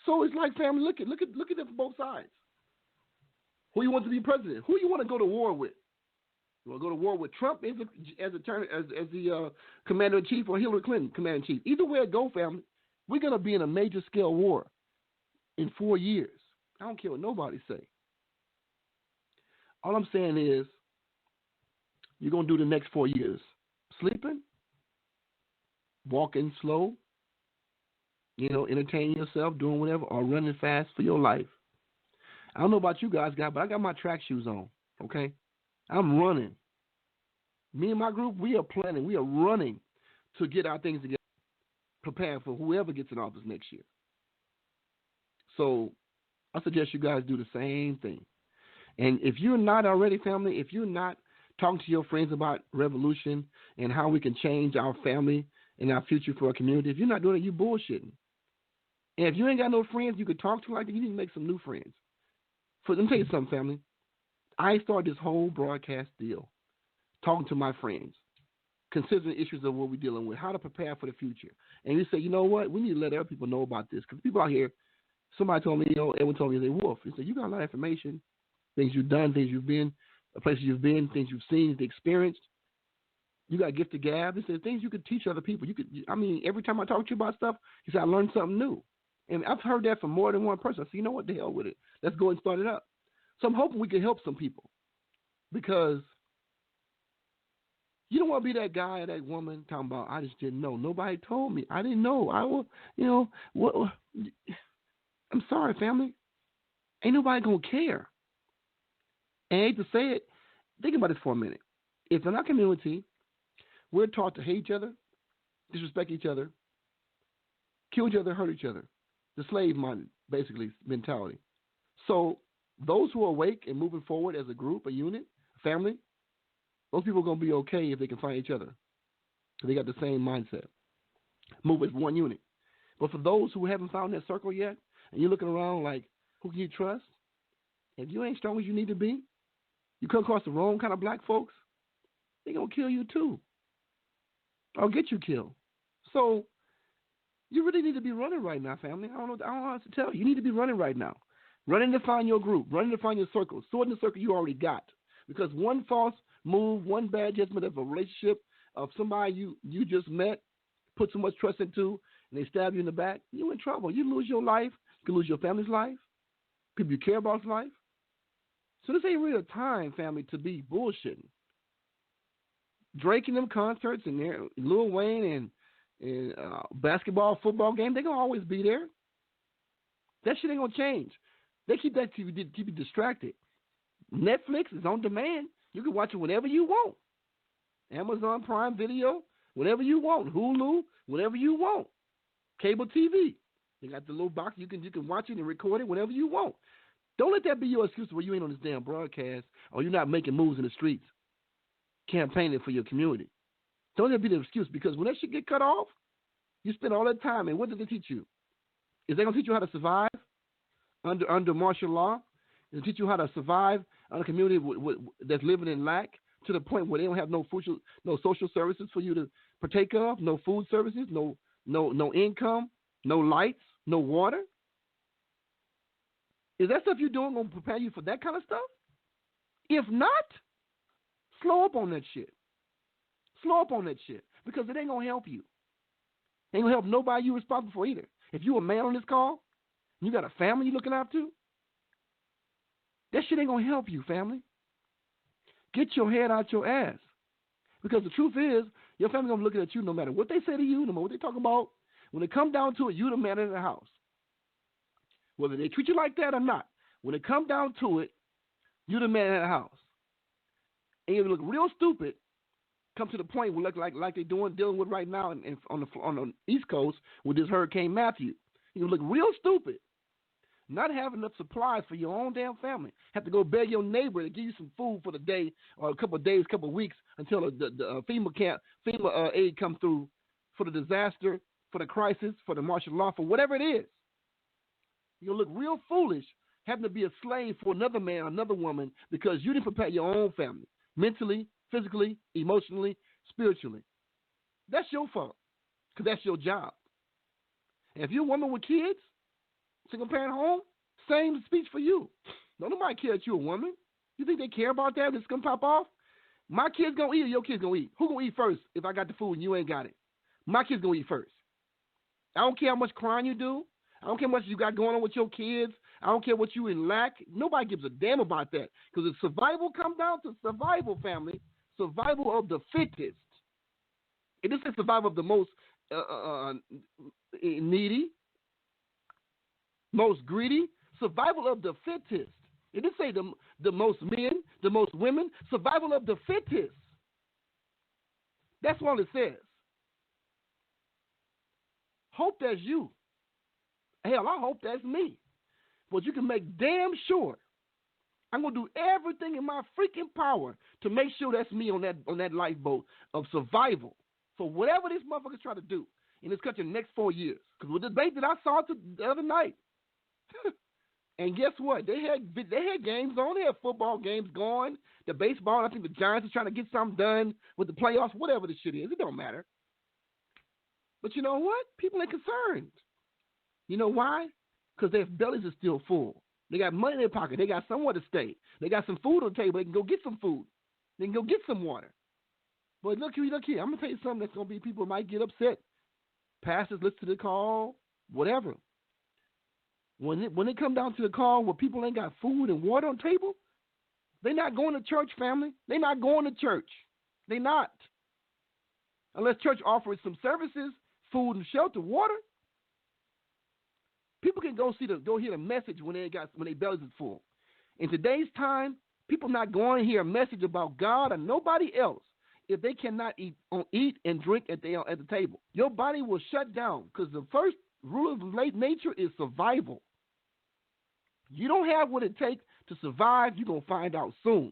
So it's like, family, look at it from both sides. Who you want to be president? Who you want to go to war with? You want to go to war with Trump as the commander in chief, or Hillary Clinton commander in chief? Either way it go, family, we're gonna be in a major scale war in 4 years. I don't care what nobody say. All I'm saying is, you're gonna do the next 4 years sleeping, walking slow, entertaining yourself, doing whatever, or running fast for your life. I don't know about you guys, but I got my track shoes on, okay? I'm running. Me and my group, we are planning. We are running to get our things together, preparing for whoever gets in office next year. So I suggest you guys do the same thing. And if you're not already, family, if you're not talking to your friends about revolution and how we can change our family and our future for our community, if you're not doing it, you're bullshitting. And if you ain't got no friends you could talk to like that, you need to make some new friends. Let me tell you something, family. I started this whole broadcast deal talking to my friends, considering issues of what we're dealing with, how to prepare for the future. And you say, you know what? We need to let other people know about this. Because people out here, somebody told me, everyone told me, they Wolf. He said, you got a lot of information, things you've done, things you've been, places you've been, things you've seen, experienced. You got a gift of gab. He said, things you could teach other people. Every time I talk to you about stuff, he said, I learned something new. And I've heard that from more than one person. I said, you know what, the hell with it. Let's go and start it up. So I'm hoping we can help some people, because you don't want to be that guy or that woman talking about, I just didn't know. Nobody told me. I didn't know. I'm sorry, family. Ain't nobody going to care. And I hate to say it, think about this for a minute. If in our community, we're taught to hate each other, disrespect each other, kill each other, hurt each other, the slave minded, basically, mentality. So those who are awake and moving forward as a group, a unit, a family, those people are going to be okay if they can find each other, because they got the same mindset. Move as one unit. But for those who haven't found that circle yet, and you're looking around like, who can you trust? If you ain't strong as you need to be, you come across the wrong kind of black folks, they're going to kill you too, or get you killed. So you really need to be running right now, family. I don't know how else to tell you. You need to be running right now. Running to find your group. Running to find your circle. Sorting the circle you already got. Because one false move, one bad judgment of a relationship of somebody you just met, put so much trust into, and they stab you in the back, you're in trouble. You lose your life. You can lose your family's life. People you care about's life. So this ain't really a time, family, to be bullshitting. Drake and them concerts and Lil Wayne and basketball, football game, they're going to always be there. That shit ain't going to change. They keep that TV, keep you distracted. Netflix is on demand. You can watch it whenever you want. Amazon Prime Video, whenever you want. Hulu, whenever you want. Cable TV. They got the little box. You can watch it and record it whenever you want. Don't let that be your excuse where you ain't on this damn broadcast or you're not making moves in the streets, campaigning for your community. Don't let that be the excuse, because when that shit get cut off, you spend all that time, and what did they teach you? Is they going to teach you how to survive under martial law? Is it teach you how to survive in a community that's living in lack to the point where they don't have no social services for you to partake of, no food services, no income, no lights, no water? Is that stuff you're doing going to prepare you for that kind of stuff? If not, slow up on that shit. Slow up on that shit, because it ain't going to help you. It ain't going to help nobody you're responsible for either. If you're a man on this call, and you got a family you're looking after, that shit ain't going to help you, family. Get your head out your ass. Because the truth is, your family going to be looking at you no matter what they say to you, no matter what they talk about. When it comes down to it, you the man in the house. Whether they treat you like that or not, when it comes down to it, you the man in the house. And you look real stupid, come to the point where like they're dealing with right now on the East Coast with this Hurricane Matthew. You look real stupid. Not having enough supplies for your own damn family. Have to go beg your neighbor to give you some food for the day or a couple of days, couple of weeks until the FEMA aid come through for the disaster for the crisis, for the martial law, for whatever it is. You'll look real foolish having to be a slave for another man, another woman, because you didn't prepare your own family, mentally, physically, emotionally, spiritually. That's your fault, because that's your job. And if you're a woman with kids, single parent home, same speech for you. Don't nobody care that you're a woman. You think they care about that? It's going to pop off? My kid's going to eat or your kid's going to eat? Who going to eat first if I got the food and you ain't got it? My kid's going to eat first. I don't care how much crying you do. I don't care how much you got going on with your kids. I don't care what you in lack. Nobody gives a damn about that. Because if survival comes down to survival, family, survival of the fittest. It isn't survival of the most needy, most greedy. Survival of the fittest. It didn't say the most men, the most women. Survival of the fittest. That's all it says. Hope that's you. Hell, I hope that's me. But you can make damn sure I'm going to do everything in my freaking power to make sure that's me on that lifeboat of survival for whatever this motherfucker's trying to do in this country in the next 4 years. Because with the debate that I saw the other night, and guess what? They had games on. They had football games going. The baseball, I think the Giants are trying to get something done with the playoffs, whatever the shit is. It don't matter. But you know what? People ain't concerned. You know why? Because their bellies are still full. They got money in their pocket. They got somewhere to stay. They got some food on the table. They can go get some food. They can go get some water. But look here. I'm going to tell you something that's going to be, people might get upset. Pastors listen to the call, whatever. When it come down to the call where people ain't got food and water on the table, they not going to church, family. They not going to church. They not. Unless church offers some services, food and shelter, water. People can go hear the message when their bellies is full. In today's time, people not going to hear a message about God or nobody else if they cannot eat and drink at the table. Your body will shut down because the first rule of nature is survival. You don't have what it takes to survive, you're going to find out soon.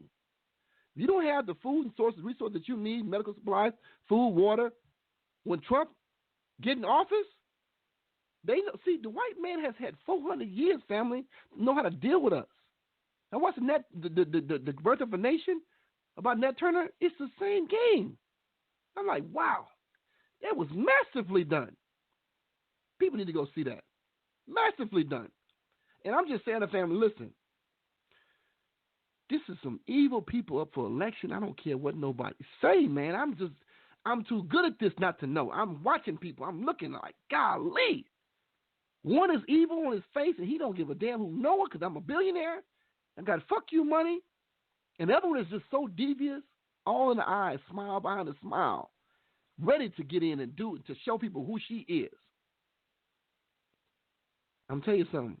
If you don't have the food and resources that you need, medical supplies, food, water, when Trump get in office, they know, see, the white man has had 400 years, family, know how to deal with us. Now, watching the Birth of a Nation about Nat Turner, it's the same game. I'm like, wow, that was massively done. People need to go see that. Massively done. And I'm just saying to family, listen, this is some evil people up for election. I don't care what nobody say, man. I'm too good at this not to know. I'm watching people. I'm looking like, golly. One is evil on his face, and he don't give a damn who know it because I'm a billionaire. I got fuck you money. And the other one is just so devious, all in the eyes, smile behind a smile, ready to get in and do it, to show people who she is. I'm telling you something.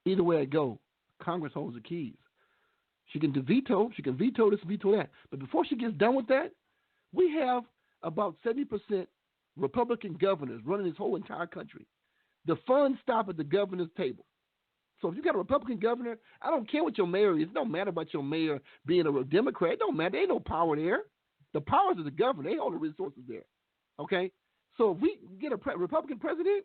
Either way it go, Congress holds the keys. She can veto this, veto that. But before she gets done with that, we have about 70% Republican governors running this whole entire country. The funds stop at the governor's table. So if you got a Republican governor, I don't care what your mayor is. It don't matter about your mayor being a Democrat. It don't matter. There ain't no power there. The powers of the governor. They hold the resources there. Okay? So if we get a Republican president,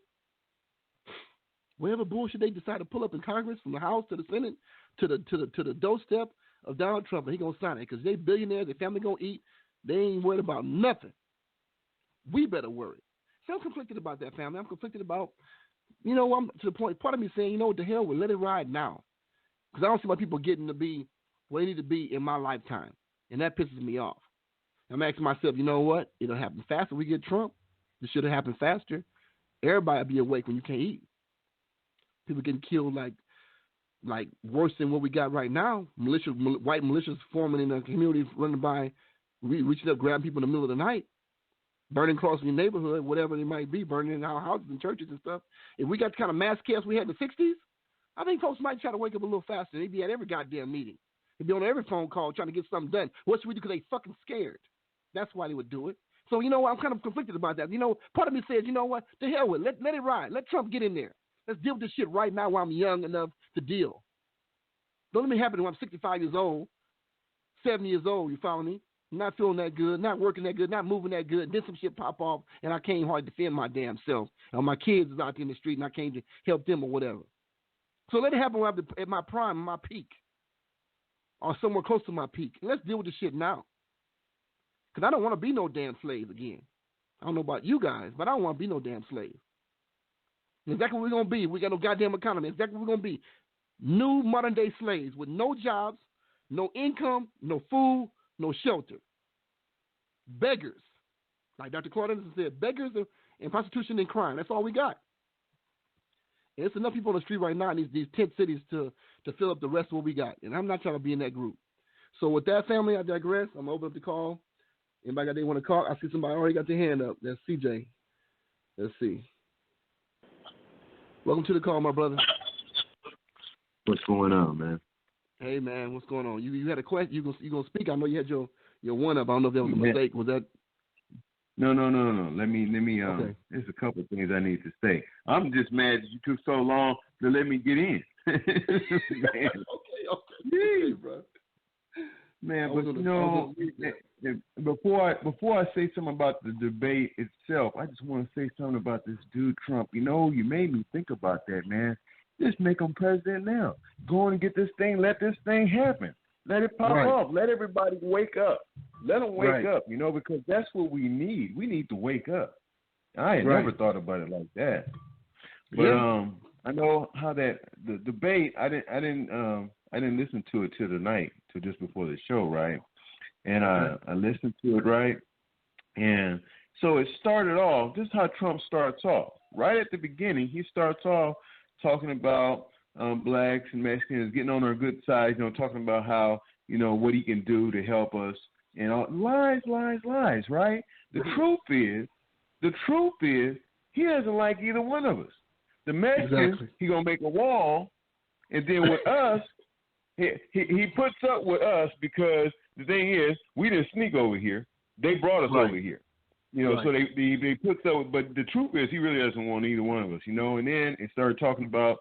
whatever bullshit they decide to pull up in Congress, from the House to the Senate to the doorstep of Donald Trump, and he gonna sign it because they billionaires, their family gonna eat. They ain't worried about nothing. We better worry. So I'm conflicted about that, family. I'm conflicted about, I'm to the point. Part of me saying, what the hell, we'll let it ride now, because I don't see my people getting to be where they need to be in my lifetime, and that pisses me off. I'm asking myself, you know what? It'll happen faster. We get Trump. This should have happened faster. Everybody will be awake when you can't eat. People getting killed like worse than what we got right now. White militias forming in the community, running by, reaching up, grabbing people in the middle of the night, burning across your neighborhood, whatever they might be, burning in our houses and churches and stuff. If we got the kind of mass chaos we had in the 60s, I think folks might try to wake up a little faster. They'd be at every goddamn meeting. They'd be on every phone call trying to get something done. What should we do? Because they fucking scared. That's why they would do it. So, I'm kind of conflicted about that. Part of me says, you know what? The hell with it. Let it ride. Let Trump get in there. Let's deal with this shit right now while I'm young enough to deal. Don't let me happen when I'm 65 years old, 70 years old, you follow me? not feeling that good, not working that good, not moving that good. Then some shit pop off, and I can't hardly defend my damn self. And my kids is out there in the street, and I can't help them or whatever. So let it happen when I'm at my prime, my peak, or somewhere close to my peak. And let's deal with this shit now. Because I don't want to be no damn slave again. I don't know about you guys, but I don't want to be no damn slave. Exactly what we're going to be. We got no goddamn economy. Exactly what we're going to be. New modern day slaves with no jobs, no income, no food, no shelter. Beggars. Like Dr. Claude Anderson said, beggars and prostitution and crime. That's all we got. And it's enough people on the street right now in these tent cities to fill up the rest of what we got. And I'm not trying to be in that group. So with that, family, I digress. I'm going to open up the call. Anybody got they want to call? I see somebody already got their hand up. That's CJ. Let's see. Welcome to the call, my brother. What's going on, man? Hey, man, what's going on? You had a question? You gonna speak? I know you had your one up. I don't know if that was a mistake. Was that? No. Let me. Okay. There's a couple of things I need to say. I'm just mad that you took so long to let me get in. Man. Okay, bro. Man, but before I say something about the debate itself, I just want to say something about this dude Trump. You know, you made me think about that, man. Just make him president now. Go on and get this thing. Let this thing happen. Let it pop off. Let everybody wake up. Let them wake up, you know, because that's what we need. We need to wake up. I had never thought about it like that. But I know how that the debate. I didn't listen to it till tonight, till just before the show, right? And I listened to it, right? And so it started off. This is how Trump starts off. Right at the beginning, he starts off talking about blacks and Mexicans getting on our good side, you know, talking about how, you know, what he can do to help us, and all lies, right? The truth is, he doesn't like either one of us. The Mexicans, he gonna make a wall, and then with us, he puts up with us because the thing is, we didn't sneak over here. They brought us over here. You know, so they put up with, but the truth is he really doesn't want either one of us, you know. And then it started talking about,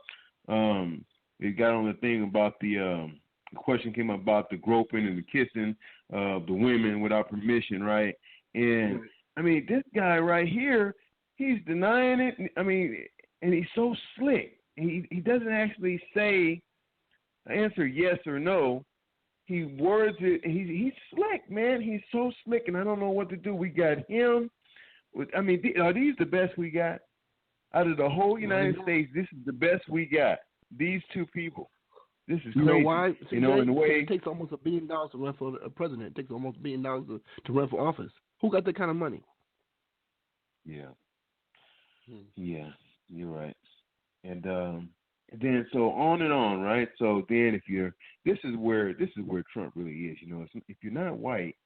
it got on the thing about the question came up about the groping and the kissing of the women without permission, right? And, I mean, this guy right here, he's denying it. I mean, and he's so slick. He doesn't actually answer yes or no. He words it. He's slick, man. He's so slick, and I don't know what to do. We got him. I mean, are these the best we got? Out of the whole United States, this is the best we got. These two people. This is crazy. You know why? You know, in a way, it takes almost $1 billion to run for a president. It takes almost $1 billion to run for office. Who got that kind of money? Yeah. Yeah, you're right. And then so on and on, right? So then this is where Trump really is. You know, if you're not white,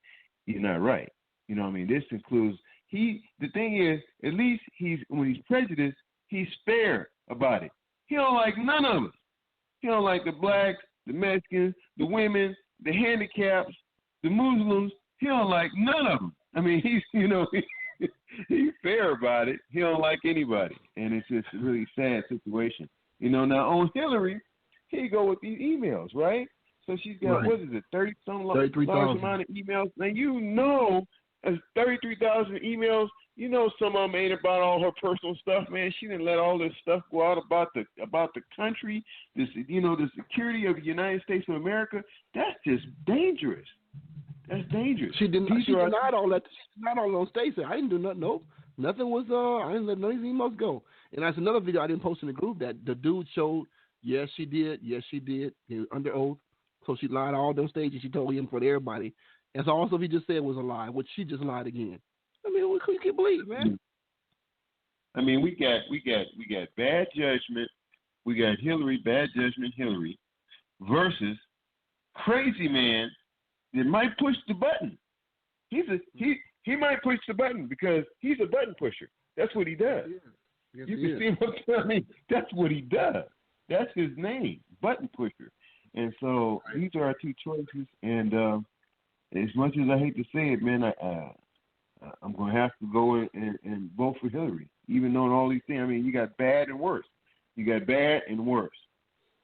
you're not right. You know what I mean? This includes the thing is, at least when he's prejudiced, he's fair about it. He don't like none of us. He don't like the blacks, the Mexicans, the women, the handicaps, the Muslims. He don't like none of them. I mean, he's fair about it. He don't like anybody, and it's just a really sad situation. You know, now on Hillary, here you go with these emails, right? So she's got, what is it, 30-some large amount of emails. Now, you know, as 33,000 emails, you know some of them ain't about all her personal stuff, man. She didn't let all this stuff go out about the country, the security of the United States of America. That's just dangerous. That's dangerous. She denied all that. She denied all those statements. I didn't do nothing. Nope. Nothing was. I didn't let none of these emails go. And that's another video I didn't post in the group that the dude showed. Yes, she did. Yes, she did. He was under oath. So she lied all those stages. She told him for everybody. And so also he just said was a lie, which she just lied again. I mean, who you can believe, man? I mean, we got bad judgment. We got Hillary, bad judgment Hillary, versus crazy man that might push the button. He might push the button because he's a button pusher. That's what he does. Yes, you can see what I mean. That's what he does. That's his name, button pusher. And so these are our two choices. And as much as I hate to say it, man, I'm going to have to go and vote for Hillary, even knowing all these things. I mean, you got bad and worse. You got bad and worse.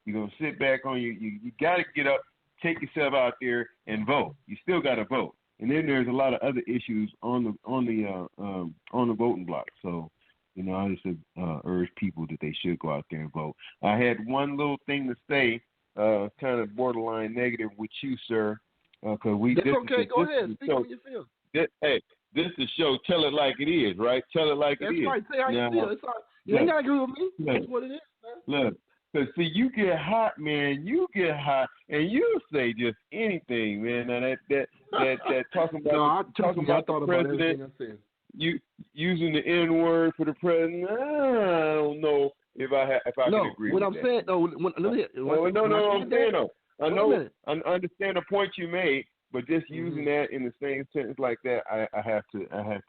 You're going to sit back on you got to get up, take yourself out there and vote. You still got to vote. And then there's a lot of other issues on the voting block. So, I just urge people that they should go out there and vote. I had one little thing to say, kind of borderline negative with you, sir. Because That's okay. Go ahead. Speak how you feel. This is the show. Tell it like it is, right? Tell it like it is. That's right. Say how you feel. It's all right. You ain't got to agree with me. That's what it is, man. Look. Because, see, you get hot, man. You get hot, and you say just anything, man. Now, that talking about, talking about the president, you using the N-word for the president, I don't know if I can agree with that. I'm saying, I know, I understand the point you made, but just using that in the same sentence like that, I have to. That's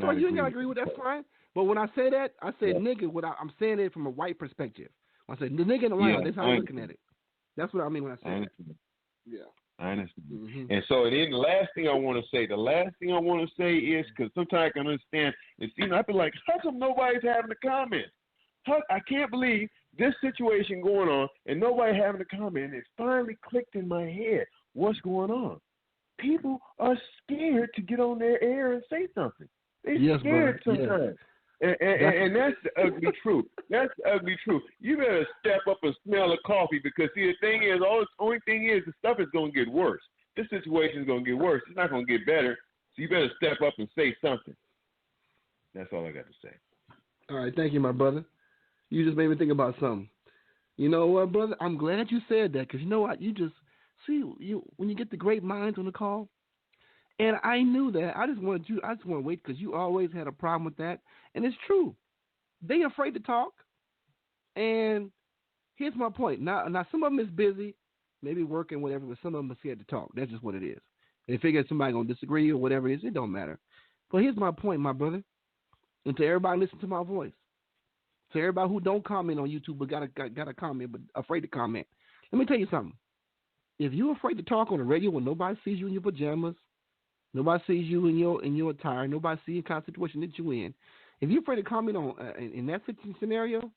why you ain't got to agree with that. That's fine. But when I say that, I say nigga. I'm saying it from a white perspective. When I say the nigga in the White House, that's how I'm looking at it. That's what I mean when I say that. Yeah. I understand. Mm-hmm. And so then the last thing I want to say is, because sometimes I can understand, I feel like, how come nobody's having a comment? I can't believe this situation going on and nobody having a comment. It finally clicked in my head. What's going on? People are scared to get on their air and say something. They're scared sometimes. Yes. And that's the ugly truth. That's the ugly truth. You better step up and smell the coffee, because, see, the only thing is the stuff is going to get worse. This situation is going to get worse. It's not going to get better. So you better step up and say something. That's all I got to say. All right. Thank you, my brother. You just made me think about something. You know what, brother? I'm glad you said that, because you know what? You just see, when you get the great minds on the call, and I knew that. I just want to wait, because you always had a problem with that. And it's true. They afraid to talk. And here's my point. Now some of them is busy, maybe working, whatever, but some of them are scared to talk. That's just what it is. They figure somebody's going to disagree or whatever it is. It don't matter. But here's my point, my brother. And to everybody listen to my voice. To everybody who don't comment on YouTube but got a comment but afraid to comment. Let me tell you something. If you're afraid to talk on the radio when nobody sees you in your pajamas, nobody sees you in your attire, nobody sees the kind of situation that you're in, if you're afraid to comment on in that scenario,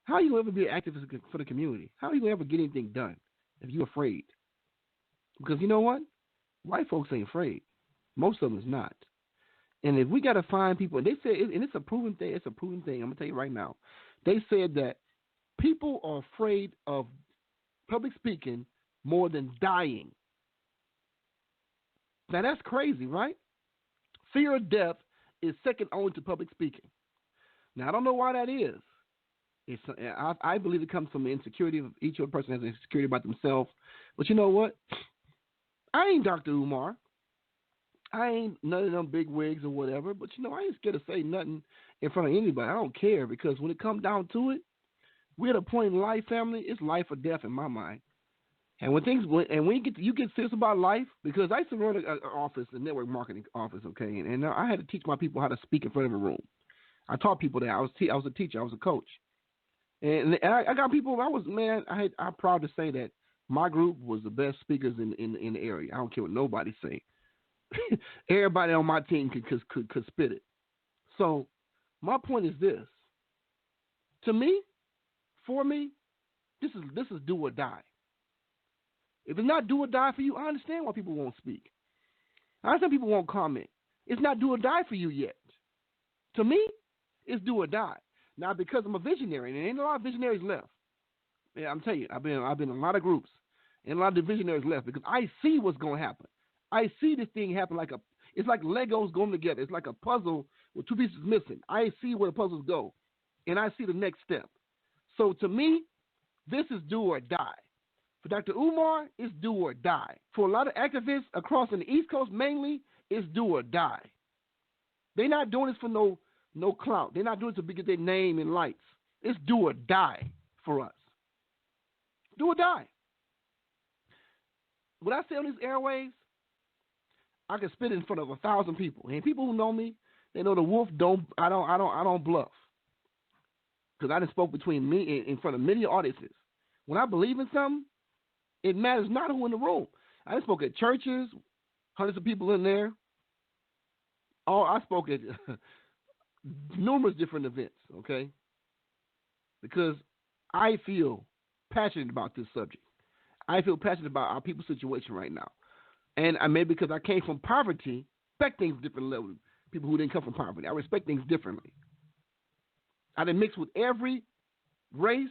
how are you going to ever be active for the community? How are you going to ever get anything done if you're afraid? Because you know what? White folks ain't afraid. Most of them is not. And if we got to find people, and they say, and it's a proven thing. It's a proven thing. I'm gonna tell you right now. They said that people are afraid of public speaking more than dying. Now that's crazy, right? Fear of death is second only to public speaking. Now I don't know why that is. I believe it comes from the insecurity of each other person has an insecurity about themselves. But you know what? I ain't Dr. Umar. I ain't none of them big wigs or whatever, but I ain't scared to say nothing in front of anybody. I don't care, because when it comes down to it, we're at a point in life, family, it's life or death in my mind. And when you get serious about life, because I used to run an office, a network marketing office, okay, and I had to teach my people how to speak in front of a room. I taught people that. I was a teacher. I was a coach, and I got people. I'm proud to say that my group was the best speakers in the area. I don't care what nobody say. Everybody on my team could spit it. So my point is this. To me, for me, this is do or die. If it's not do or die for you, I understand why people won't speak. I understand people won't comment. It's not do or die for you yet. To me, it's do or die. Now, because I'm a visionary, and there ain't a lot of visionaries left. Yeah, I'm telling you, I've been in a lot of groups, and a lot of the visionaries left, because I see what's going to happen. I see this thing happen it's like Legos going together. It's like a puzzle with two pieces missing. I see where the puzzles go, and I see the next step. So to me, this is do or die. For Dr. Umar, it's do or die. For a lot of activists across in the East Coast mainly, it's do or die. They're not doing this for no clout. They're not doing it to get their name in lights. It's do or die for us. Do or die. What I say on these airwaves, I can spit in front of 1,000 people, and people who know me, they know the wolf I don't bluff, because I done spoke between me in front of many audiences. When I believe in something, it matters not who in the room. I done spoke at churches, hundreds of people in there. I spoke at numerous different events, okay? Because I feel passionate about this subject. I feel passionate about our people's situation right now. And I maybe because I came from poverty, respect things different level. People who didn't come from poverty, I respect things differently. I didn't mix with every race,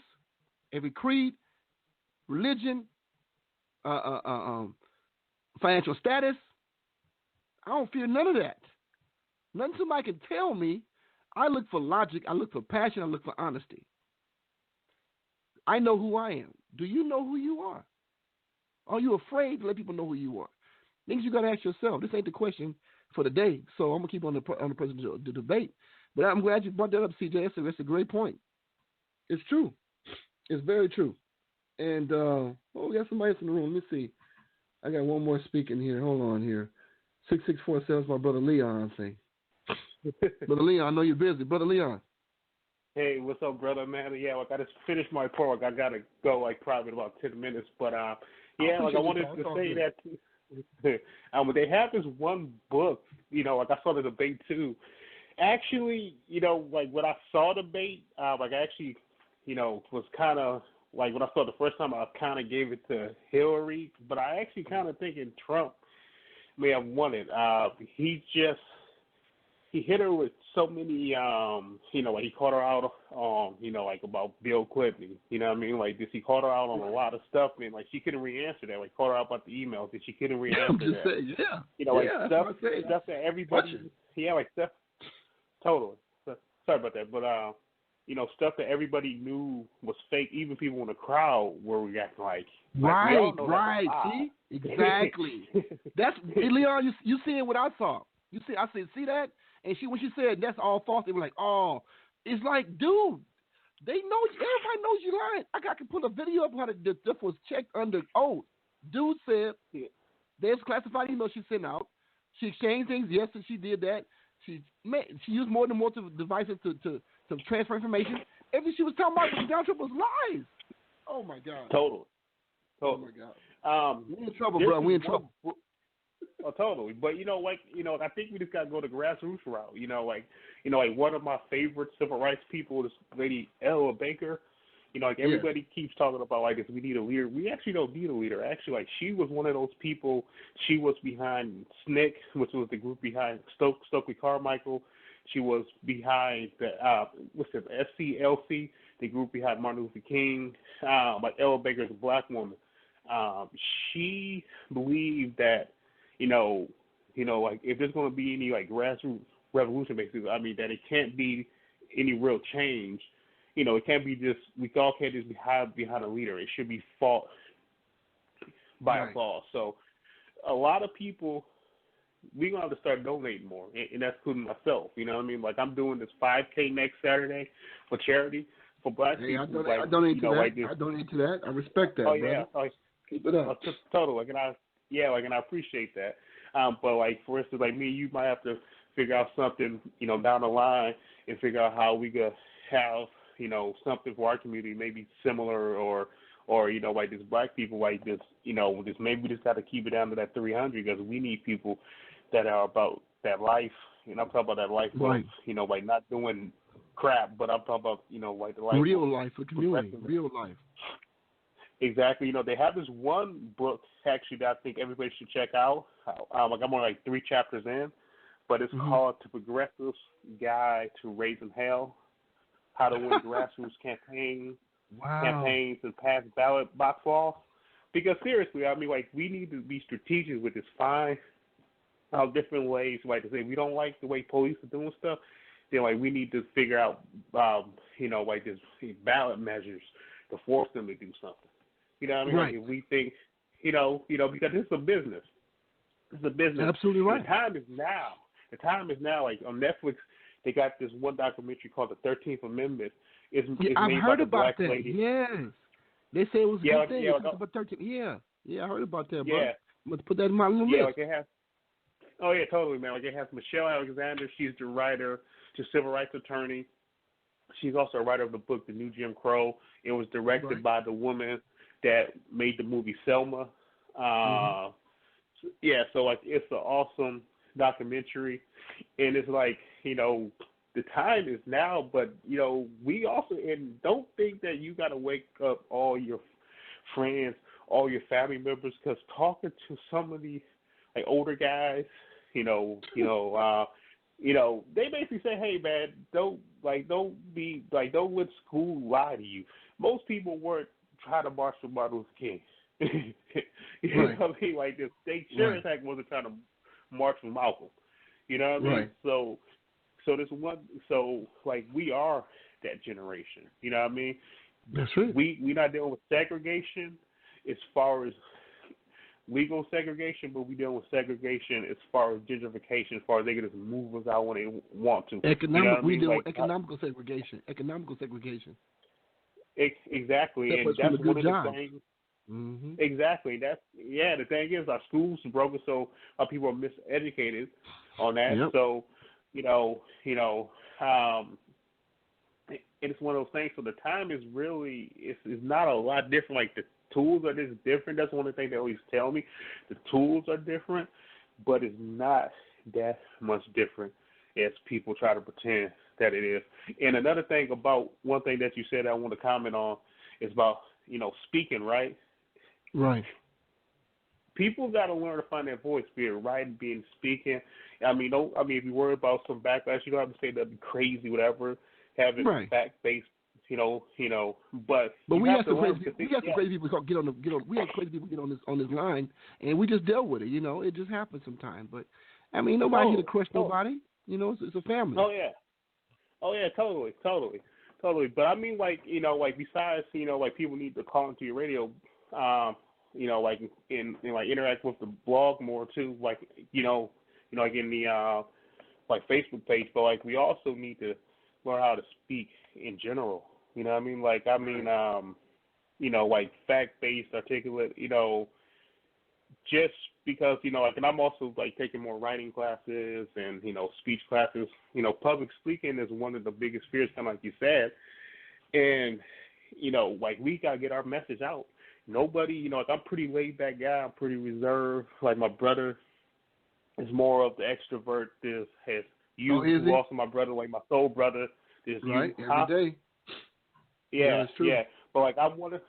every creed, religion, financial status. I don't fear none of that. Nothing somebody can tell me. I look for logic. I look for passion. I look for honesty. I know who I am. Do you know who you are? Are you afraid to let people know who you are? Things you got to ask yourself. This ain't the question for the day, so I'm gonna keep on the presidential debate. But I'm glad you brought that up, CJ. That's a great point. It's true. It's very true. And we got somebody else in the room. Let me see. I got one more speaking here. Hold on here. 6647 is my brother Leon. Say, brother Leon, I know you're busy. Brother Leon. Hey, what's up, brother, man? Yeah, like I just finished my report. Like I gotta go, like probably in about 10 minutes. But yeah, like I wanted to say that they have this one book. You know, like I saw the debate too. Actually, you know, like when I saw the debate, like I actually, you know, was kind of like when I saw it the first time, I kind of gave it to Hillary, but I actually kind of thinking Trump may have won it. He hit her with so many, you know, like he caught her out, you know, like about Bill Clinton, you know what I mean? Like this, he caught her out on a lot of stuff, man. Like she couldn't re-answer that. Like caught her out about the emails, and she couldn't re-answer that. Saying, yeah. You know, like yeah, stuff that everybody, like stuff, totally. So, sorry about that, but you know, stuff that everybody knew was fake. Even people in the crowd were reacting like right. See, exactly. That's Leon. You seeing what I saw? I said, see that? And when she said that's all false, they were like, oh, it's like, dude, they know, everybody knows you lying. I can put a video up how this was checked under oath. Dude said there's classified emails she sent out. She exchanged things. Yes, and she did that. She used more than multiple devices to transfer information. Everything she was talking about with Donald Trump was lies. Oh my God. Totally. Oh my God. We're in trouble, bro. We're in trouble. Oh, totally. But I think we just gotta go the grassroots route. Like one of my favorite civil rights people is Lady Ella Baker. Like everybody keeps talking about like this, we need a leader. We actually don't need a leader. Actually, like she was one of those people. She was behind SNCC, which was the group behind Stokely Carmichael. She was behind the SCLC, the group behind Martin Luther King. Like Ella Baker is a black woman. She believed that, like if there's going to be any like grassroots revolution, basically, I mean that it can't be any real change. It can't be just we all can't just be behind a leader. It should be fought by a cause. So a lot of people, we're gonna have to start donating more, and that's including myself. You know what I mean? Like I'm doing this 5K next Saturday for charity for black people. I donate to that. I donate to that. I respect that. Oh yeah, keep it up. Totally. Like, and I appreciate that. But like for instance, like me, you might have to figure out something, down the line, and figure out how we could have, something for our community, maybe similar or like this black people, like this, just maybe we just got to keep it down to that 300 because we need people that are about that life. I'm talking about that life of, like not doing crap, but I'm talking about, like the life. Real life for community, real life. Exactly. They have this one book actually that I think everybody should check out. Like I'm on like 3 chapters in, but it's called "The Progressive's Guide to Raising Hell: How to Win Grassroots Campaigns and Pass Ballot Box Laws." Because seriously, I mean, like we need to be strategic with this. Find different ways, like to say we don't like the way police are doing stuff. Then like we need to figure out, like this ballot measures to force them to do something. You know what I mean? Right. Like if we think, because it's a business. It's a business. Absolutely right. And the time is now. The time is now. Like on Netflix, they got this one documentary called The 13th Amendment. It's I've made heard by the about black that. lady. Yes. They say it was a good thing. Yeah, about 13. Yeah, I heard about that, bro. Yeah. Let's put that in my list. Yeah, like they have. Oh yeah, totally, man. Like it has Michelle Alexander. She's the writer, she's a civil rights attorney. She's also a writer of the book The New Jim Crow. It was directed by the woman that made the movie Selma. Yeah, so like it's an awesome documentary, and it's like the time is now, but we also and don't think that you got to wake up all your friends, all your family members, because talking to some of these like older guys, they basically say, hey man, don't let school lie to you. Most people weren't trying to march for Martin Luther King. You know what I mean? Like the state sure as heck wasn't trying to march for Malcolm. You know what I mean? So we are that generation. You know what I mean? That's right. We not dealing with segregation as far as legal segregation, but we dealing with segregation as far as gentrification, as far as they can just move us out when they want to. We deal with economical segregation. Economical segregation. Exactly, and that's one of the things. Mm-hmm. Exactly. The thing is, our schools are broken, so our people are miseducated on that. Yep. So, it's one of those things. So the time is really it's not a lot different. Like the tools are just different. That's one of the things they always tell me. The tools are different, but it's not that much different as people try to pretend that it is. And another thing about one thing that you said I want to comment on is about speaking, right? Right. People got to learn to find their voice, be it writing, being speaking. If you worry about some backlash, you don't have to say that'd be crazy, whatever. Have it fact-based, But we have some crazy people get on. We have crazy people get on this line, and we just deal with it. It just happens sometimes. But nobody here to crush nobody. It's a family. Oh yeah, totally. But besides, people need to call into your radio, and interact with the blog more too, in the Facebook page. But we also need to learn how to speak in general. You know what I mean? Fact-based, articulate. Just because and I'm also taking more writing classes and speech classes. Public speaking is one of the biggest fears, kind of like you said, and we gotta get our message out. Nobody, I'm pretty laid back guy. I'm pretty reserved. My brother is more of the extrovert. Who also my brother, my soul brother. Right, every day. Yeah, that's true. Yeah. But I want to,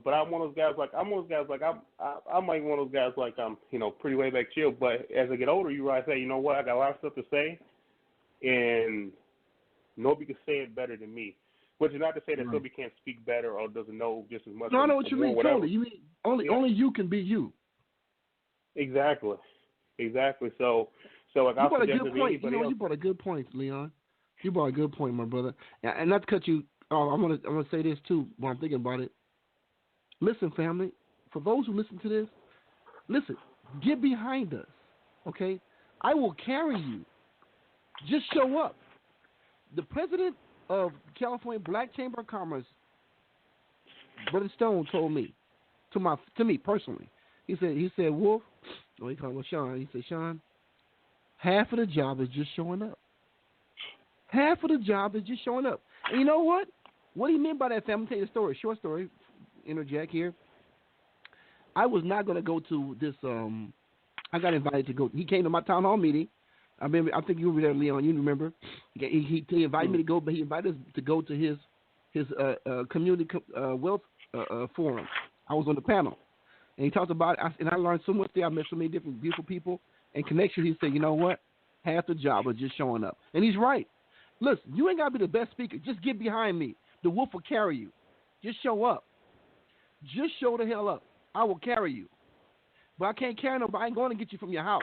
but I'm one of those guys. I'm one of those guys. I'm one of those guys. I'm, pretty way back chill. But as I get older, you realize, hey, you know what? I got a lot of stuff to say, and nobody can say it better than me. Which is not to say that somebody can't speak better or doesn't know just as much. No, I know what you mean. Totally. You mean only you can be you. Exactly. So you brought a good point. You brought a good point, Leon. You brought a good point, my brother. And not to cut you. I'm gonna say this too while I'm thinking about it. Listen, family. For those who listen to this, listen. Get behind us, okay? I will carry you. Just show up. The president of California Black Chamber of Commerce, Brother Stone, told me to me personally. He said, Wolf. Oh, he called him Sean. He said, Sean, half of the job is just showing up. Half of the job is just showing up. And you know what? What do you mean by that, family? I'll tell you a story, short story, interject here. I was not going to go to this, I got invited to go. He came to my town hall meeting. I think you were there, Leon. You remember? He invited me to go, but he invited us to go to his community wealth forum. I was on the panel. And he talked about it, and I learned so much there. I met so many different beautiful people and connections. He said, you know what? Half the job is just showing up. And he's right. Listen, you ain't got to be the best speaker. Just get behind me. The wolf will carry you. Just show up. Just show the hell up. I will carry you. But I can't carry nobody. I ain't going to get you from your house.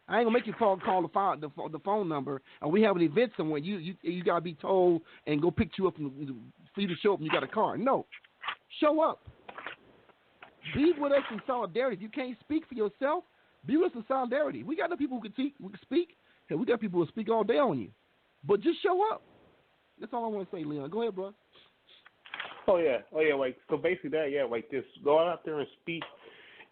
I ain't going to make you call the phone number, and we have an event somewhere. You got to be told and go pick you up for you to show up and you got a car. No. Show up. Be with us in solidarity. If you can't speak for yourself, be with us in solidarity. We got the people who can speak. Hell, we got people who speak all day on you. But just show up. That's all I want to say, Leon. Go ahead, bro. Oh yeah. So basically that, just go out there and speak.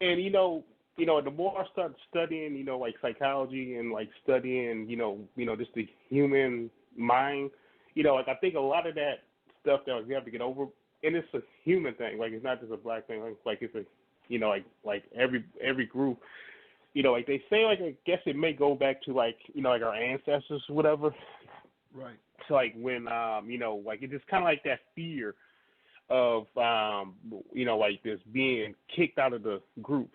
And the more I start studying, psychology and studying, just the human mind, I think a lot of that stuff that we have to get over, and it's a human thing. It's not just a black thing. It's a, every group, they say, I guess it may go back to our ancestors or whatever. Right. So when, it's just kind of that fear of, this being kicked out of the group.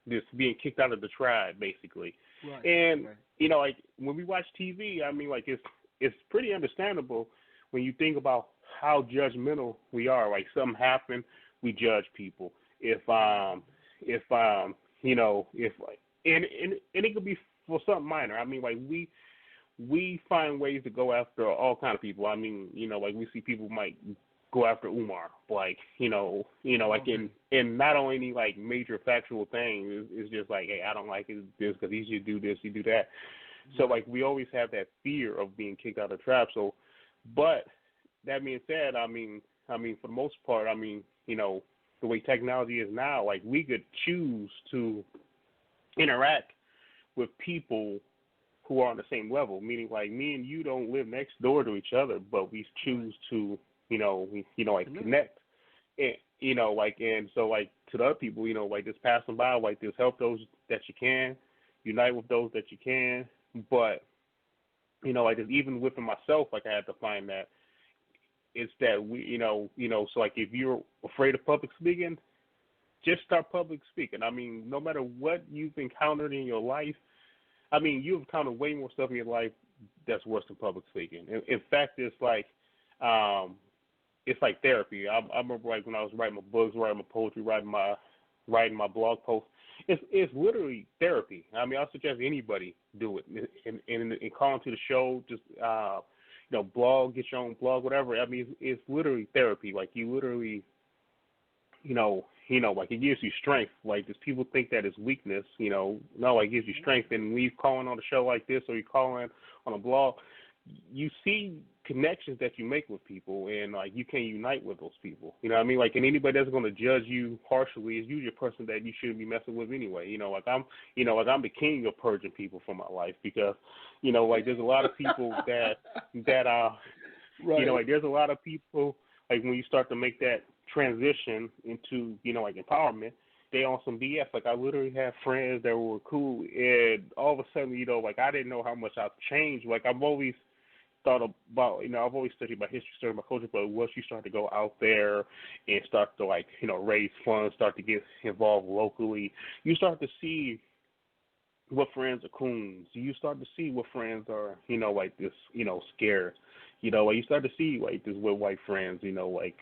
this being kicked out of the tribe, basically. Right. And right. like when we watch TV, I mean, like it's pretty understandable when you think about how judgmental we are. Like something happened, we judge people. If and it could be for something minor. I mean, like we find ways to go after all kind of people. I mean, like we see people might go after Umar, like like in not only any like major factual things. It's just like, hey, I don't like this because he should do this, he do that. So like we always have that fear of being kicked out of the tribe. So, but that being said, I mean for the most part, I mean the way technology is now, like we could choose to interact with people who are on the same level, meaning like me and you don't live next door to each other, but we choose to, like connect, and like, and so like to the other people, like just passing by, like just help those that you can, unite with those that you can, but like just even within myself, like I had to find that it's that we, so like if you're afraid of public speaking, just start public speaking. I mean, no matter what you've encountered in your life, I mean, you've encountered way more stuff in your life that's worse than public speaking. In fact, it's like therapy. I remember like when I was writing my books, writing my poetry, writing my blog posts. It's literally therapy. I mean, I suggest anybody do it and call into the show. Just blog, get your own blog, whatever. I mean, it's literally therapy. Like you literally, like it gives you strength. Like, does people think that is weakness? No, it gives you strength. And when you call in on a show like this, or you call in on a blog, you see connections that you make with people, and like you can unite with those people. You know what I mean? Like, and anybody that's going to judge you harshly is usually a person that you shouldn't be messing with anyway. Like I'm the king of purging people from my life because, like there's a lot of people that right. Like there's a lot of people, like when you start to make that transition into, like empowerment, they on some BS. Like I literally have friends that were cool, and all of a sudden, like I didn't know how much I've changed. Like I've always thought about, I've always studied my history, studied my culture, but once you start to go out there and start to like, raise funds, start to get involved locally, you start to see what friends are coons. You start to see what friends are, like this, scared. Like you start to see like this with white friends, like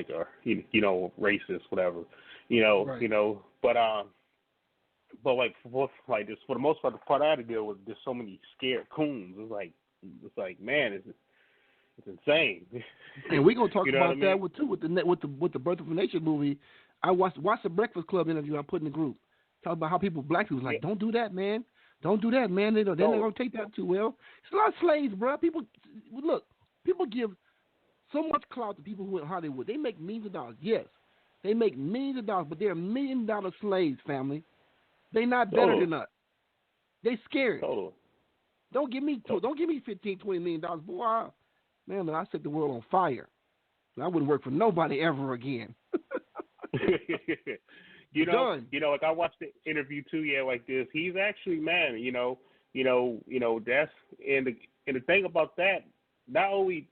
are racist, whatever, right. but like for the most part, the part I had to deal with, there's so many scared coons. It's like man, it's insane. And we're gonna talk about I that mean? with the Birth of a Nation movie. I watched the Breakfast Club interview I put in the group. Talk about how black people like, don't do that, man. Don't do that, man. They're not gonna take that too well. It's a lot of slaves, bro. People give so much clout to people who are in Hollywood. They make millions of dollars. Yes, they make millions of dollars, but they're $1 million slaves, family. They're not better than us. They scared. Don't give me $15, $20 million, boy. Man, I set the world on fire. I wouldn't work for nobody ever again. Like I watched the interview too. Yeah, like this. He's actually, man. That's and the thing about that. Not only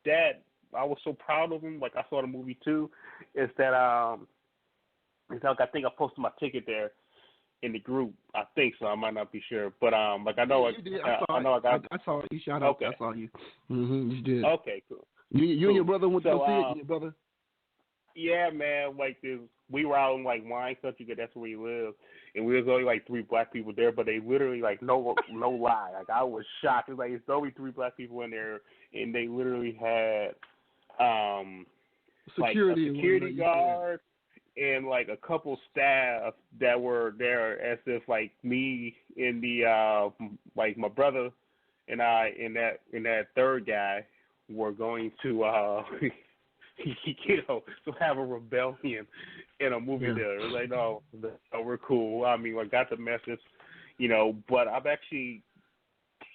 that, I was so proud of him. Like I saw the movie too. Is that it's like I think I posted my ticket there in the group. I think so. I might not be sure, but like I know. You did. I saw it. You shot out. Okay. I saw you. You did. Okay, cool. You and your brother went to go see it. You and your brother. Yeah, man. Like this, we were out in like wine country because that's where he lives, and we was only like 3 black people there. But they literally like no lie. Like I was shocked. It's like it's only 3 black people in there, and they literally had security, like a security guard and like a couple staff that were there, as if like me and the like my brother and I and that third guy were going to to have a rebellion in a movie there. It was like, no, we're cool. I mean, I got the message, but I'm actually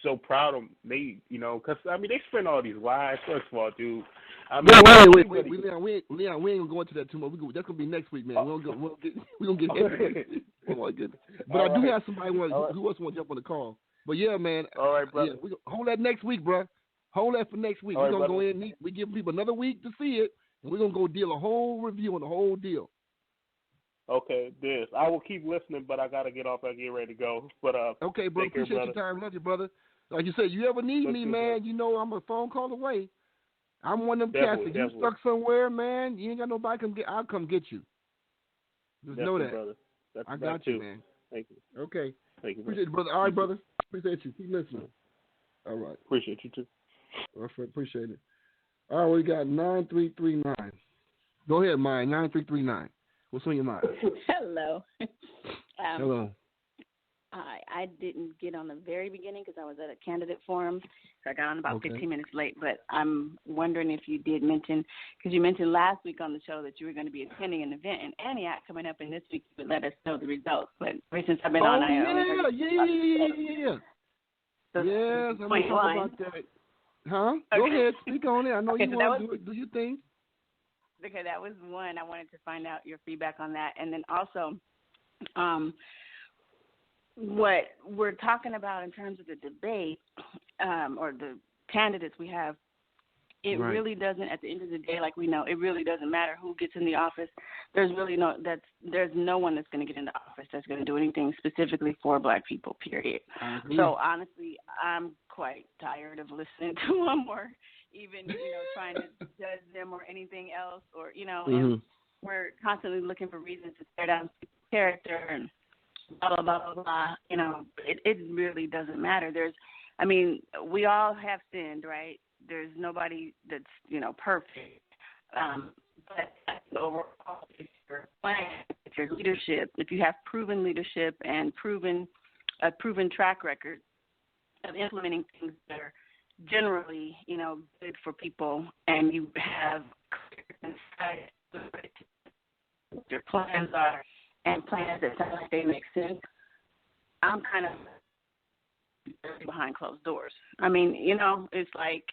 so proud of them. They, because, I mean, they spend all these lives. First of all, dude. I mean, wait, Leon, we ain't gonna go into that too much. That's gonna be next week, man. We're gonna get oh my goodness. But all I do have somebody who else want to jump on the call. But yeah, man. All right, brother. Yeah, hold that next week, bro. Hold that for next week. We're going to go in. We give people another week to see it, and we're going to go deal a whole review on the whole deal. Okay, this. I will keep listening, but I got to get off and get ready to go. But okay, bro. Appreciate your time. Love you, brother. Like you said, you ever need me, man, you know I'm a phone call away. I'm one of them cats. If you stuck somewhere, man, you ain't got nobody come get. I'll come get you. Just know that. Brother. I got you, man. Thank you. Okay. Thank you, appreciate you, brother. All right, brother. Appreciate you. Keep listening. All right. Appreciate you too. Appreciate it. All right, we got 9339. Go ahead, Maya. 9339. What's on your mind? Hello. Hello. I didn't get on the very beginning because I was at a candidate forum. So I got on about 15 minutes late. But I'm wondering if you did mention, because you mentioned last week on the show that you were going to be attending an event in Antioch coming up, and this week you would let us know the results. But ever since I've been on, I only heard yeah. So yes, I'm going to talk about that. Huh? Okay. Go ahead. Speak on it. I know you want to do it. Do your thing. Okay, that was one. I wanted to find out your feedback on that. And then also, what we're talking about in terms of the debate or the candidates we have, it really doesn't, at the end of the day, like we know, it really doesn't matter who gets in the office. There's no one that's going to get into office that's going to do anything specifically for Black people, period. So honestly, I'm quite tired of listening to them or even, trying to judge them or anything else or, and we're constantly looking for reasons to tear down character and blah, blah, blah, blah, blah. It really doesn't matter. We all have sinned, right? There's nobody that's, perfect. But overall, if your plan, if your leadership, if you have proven leadership and a proven track record of implementing things that are generally, good for people, and you have clear insight what your plans are and plans that sound like they make sense, I'm kind of behind closed doors. It's like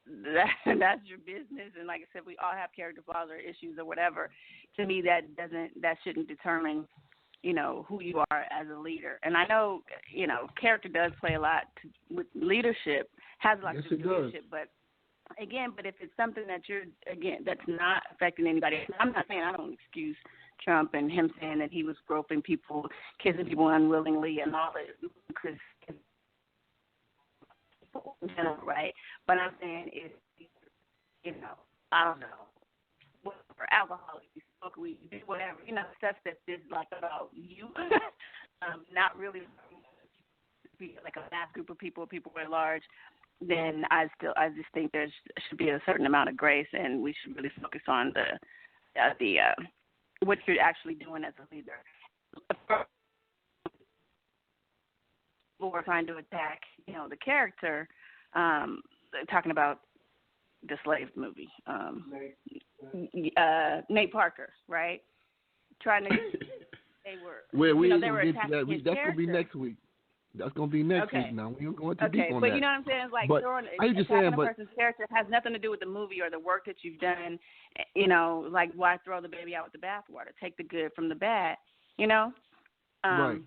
that's your business, and like I said, we all have character flaws or issues or whatever. To me, that shouldn't determine, who you are as a leader. And I know, character does play a lot with leadership, has a lot to do with leadership, but if it's something that that's not affecting anybody, I'm not saying I don't excuse Trump and him saying that he was groping people, kissing people unwillingly and all that, because right? But I'm saying if, I don't know, whatever, alcohol, you smoke weed, you do whatever, stuff that's just like about you, not really like a vast group of people at large, then I just think there should be a certain amount of grace, and we should really focus on the what you're actually doing as a leader. People were trying to attack, the character, talking about the Slave movie, Nate Parker, right? Trying to, they were, they were attacking his that's character. Going to be next week. That's going to be next week now. We don't go into deep on but that. you know what I'm saying? It's like attacking a person's character has nothing to do with the movie or the work that you've done. Like why throw the baby out with the bathwater? Take the good from the bad, Right.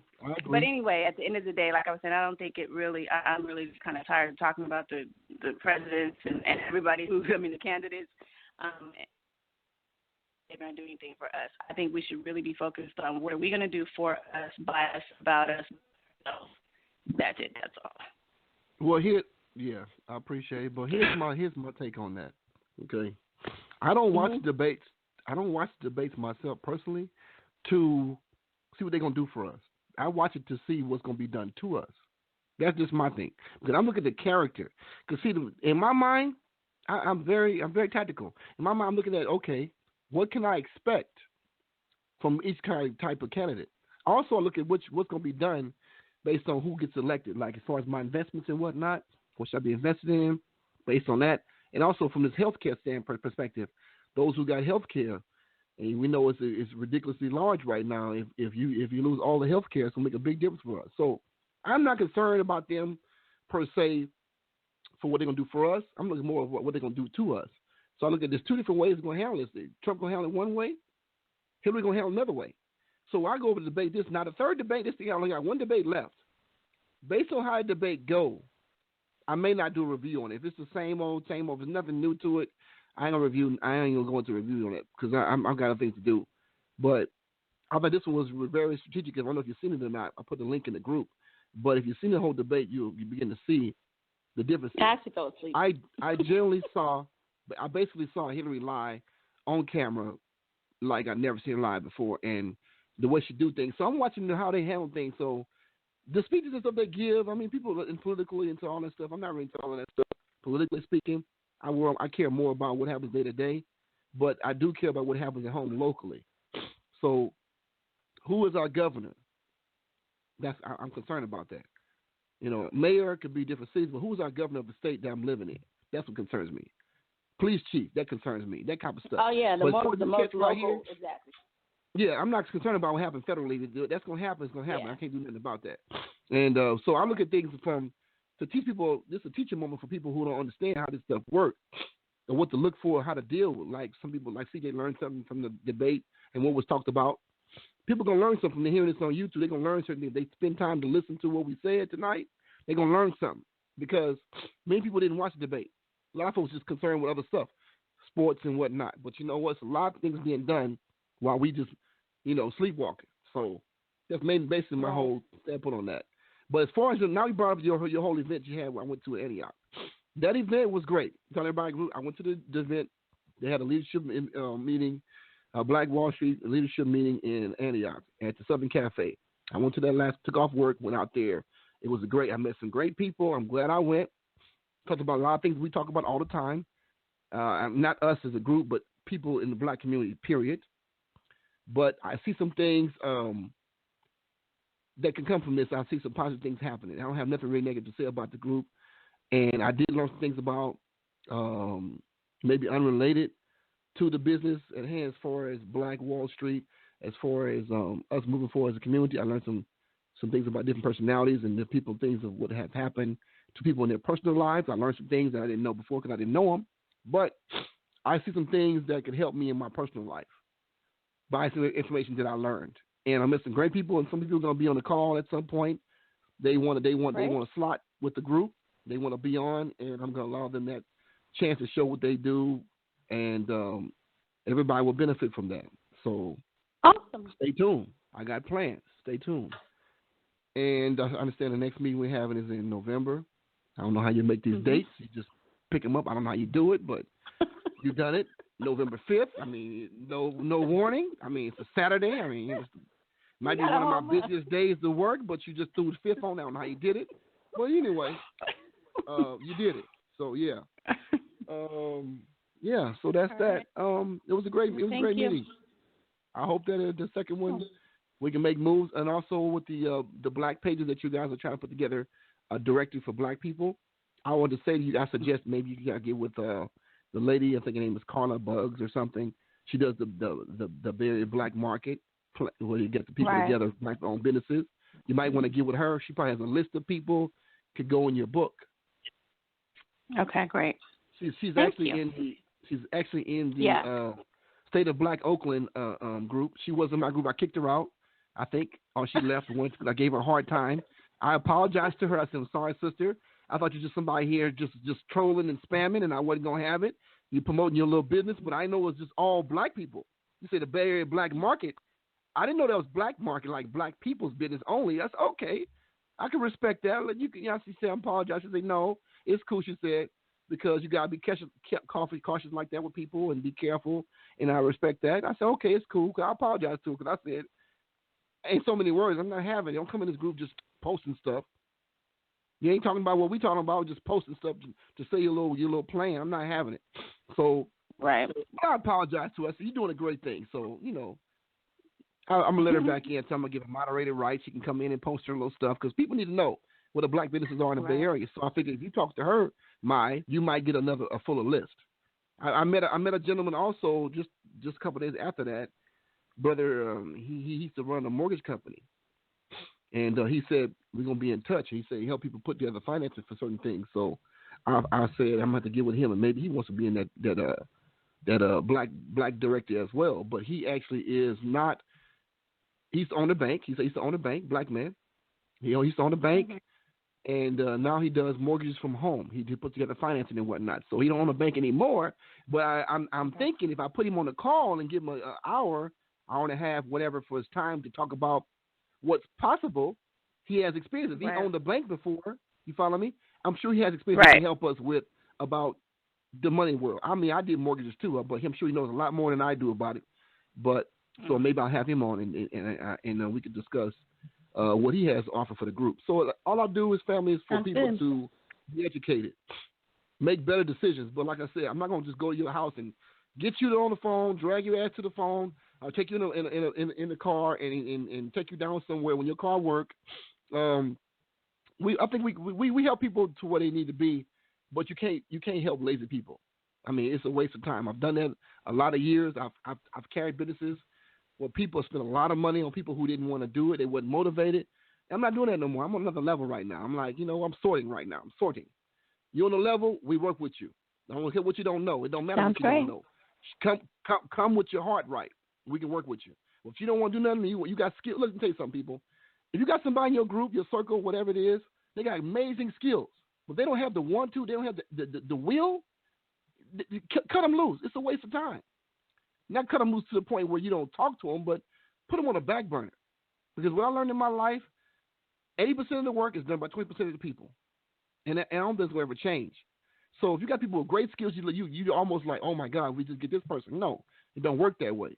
But anyway, at the end of the day, like I was saying, I don't think it really, I'm really just kind of tired of talking about the presidents and everybody the candidates. They're going to do anything for us. I think we should really be focused on what are we going to do for us, by us, about us. That's it. That's all. Well, I appreciate it, but here's my take on that. Okay, I don't watch debates. I don't watch debates myself personally to see what they're gonna do for us. I watch it to see what's gonna be done to us. That's just my thing. Because I'm looking at the character. Because see, in my mind, I'm very tactical. In my mind, I'm looking at what can I expect from each type of candidate. Also, I look at what's going to be done based on who gets elected, like as far as my investments and whatnot, what should I be invested in based on that. And also from this healthcare standpoint perspective, those who got healthcare, and we know it's ridiculously large right now. If you lose all the healthcare, it's going to make a big difference for us. So I'm not concerned about them per se for what they're going to do for us. I'm looking more at what they're going to do to us. So I look at there's two different ways they're going to handle this. Trump going to handle it one way, Hillary going to handle it another way. So I go over to debate this. Now, the third debate, I only got one debate left. Based on how the debate go, I may not do a review on it. If it's the same old, there's nothing new to it, I ain't going to go into a review on it because I've got other things to do. But I thought this one was very strategic. I don't know if you've seen it or not. I put the link in the group. But if you've seen the whole debate, you begin to see the difference. I have to go to sleep. I basically saw Hillary lie on camera like I've never seen her lie before, and the way she do things. So I'm watching how they handle things. So the speeches and stuff they give, I mean, people are politically into all that stuff. I'm not really into all of that stuff. Politically speaking, I care more about what happens day to day, but I do care about what happens at home locally. So who is our governor? I'm concerned about that. You know, mayor could be different cities, but who's our governor of the state that I'm living in? That's what concerns me. Police chief, that concerns me. That type of stuff. Oh yeah, the most local, right here, exactly. Yeah, I'm not concerned about what happens federally. That's going to happen. It's going to happen. Yeah. I can't do nothing about that. And so I look at things to teach people. This is a teaching moment for people who don't understand how this stuff works and what to look for, how to deal with. Like some people, like CJ, learned something from the debate and what was talked about. People going to learn something. They're hearing this on YouTube. They're going to learn certain things. They spend time to listen to what we said tonight. They're going to learn something because many people didn't watch the debate. A lot of folks just concerned with other stuff, sports and whatnot. But you know what? It's a lot of things being done while we just, sleepwalking. So that's basically my whole standpoint on that. But as far as now you brought up your whole event you had, I went to Antioch. That event was great. I went to the event. They had a leadership meeting, Black Wall Street leadership meeting in Antioch at the Southern Cafe. I went to that took off work, went out there. It was great. I met some great people. I'm glad I went. Talked about a lot of things we talk about all the time. Not us as a group, but people in the black community, period. But I see some things that can come from this. I see some positive things happening. I don't have nothing really negative to say about the group. And I did learn some things about maybe unrelated to the business at hand as far as Black Wall Street, as far as us moving forward as a community. I learned some things about different personalities and the people, things of what has happened to people in their personal lives. I learned some things that I didn't know before because I didn't know them. But I see some things that could help me in my personal life by some information that I learned. And I'm missing great people, and some people are going to be on the call at some point. They want a slot with the group. They want to be on, and I'm going to allow them that chance to show what they do, and everybody will benefit from that. So awesome. Stay tuned. I got plans. Stay tuned. And I understand the next meeting we're having is in November. I don't know how you make these dates. You just pick them up. I don't know how you do it, but you've done it. November 5th. I mean, no warning. I mean, it's a Saturday. I mean, it might be one of my busiest days to work, but you just threw the 5th on. I don't know how you did it. But anyway, you did it. So, yeah. So that's that. It was a great meeting. I hope that the second one we can make moves, and also with the black pages that you guys are trying to put together directly for black people. I want to say to you, I suggest maybe you gotta get with the lady. I think her name is Carla Bugs or something. She does the very black market where you get the people together, black-owned businesses. You might want to get with her. She probably has a list of people could go in your book. Okay, great. She's actually in the State of Black Oakland group. She was in my group. I kicked her out, I think, or she left once because I gave her a hard time. I apologized to her. I said, I'm sorry, sister. I thought you were just somebody here just trolling and spamming, and I wasn't going to have it. You promoting your little business, but I know it's just all black people. You say the Bay Area black market. I didn't know that was black market, like black people's business only. That's okay. I can respect that. You can she said, I apologize. She said, no, it's cool, she said, because you got to be cautious like that with people and be careful, and I respect that. I said, okay, it's cool. I apologize to her because I said, ain't so many words. I'm not having it. Don't come in this group just posting stuff. You ain't talking about what we talking about, just posting stuff to say your little plan. I'm not having it. So I apologize to her. I said, you're doing a great thing. So, I'm going to let her back in. So I'm going to give her moderated rights. She can come in and post her little stuff because people need to know what the black businesses are in the Bay Area. So I figured if you talk to her, you might get a fuller list. I met a gentleman also just a couple of days after that. Brother, he used to run a mortgage company. And he said, we're going to be in touch. He said he helped people put together finances for certain things. So I said, I'm going to have to get with him, and maybe he wants to be in that black director as well. But he actually is not. He used to own a bank. He used to own a bank, black man. He used to own a bank, and now he does mortgages from home. He put together financing and whatnot. So he don't own a bank anymore. But I'm thinking if I put him on a call and give him an hour, hour and a half, whatever, for his time to talk about what's possible. He has experience. If he owned a bank before, you follow me? I'm sure he has experience that can help us with about the money world. I mean, I did mortgages too, but I'm sure he knows a lot more than I do about it. But so maybe I'll have him on and we can discuss what he has to offer for the group. So all I do is, family, is for people to be educated, make better decisions. But like I said, I'm not going to just go to your house and get you on the phone, drag your ass to the phone. I'll take you in the car and take you down somewhere when your car works. I think we help people to where they need to be, but you can't help lazy people. I mean, it's a waste of time. I've done that a lot of years. I've carried businesses where people spent a lot of money on people who didn't want to do it. They weren't motivated. I'm not doing that no more. I'm on another level right now. I'm like, I'm sorting right now. I'm sorting. You're on the level, we work with you. I don't care what you don't know. It don't matter what you don't know. Come with your heart right. We can work with you. Well, if you don't want to do nothing, you got skills. Let me tell you something, people. If you got somebody in your group, your circle, whatever it is, they got amazing skills, but they don't have the want to, they don't have the will, cut them loose. It's a waste of time. Not cut them loose to the point where you don't talk to them, but put them on a back burner. Because what I learned in my life, 80% of the work is done by 20% of the people. And I don't think it's going to ever change. So if you got people with great skills, you almost like, oh my God, we just get this person. No, it don't work that way.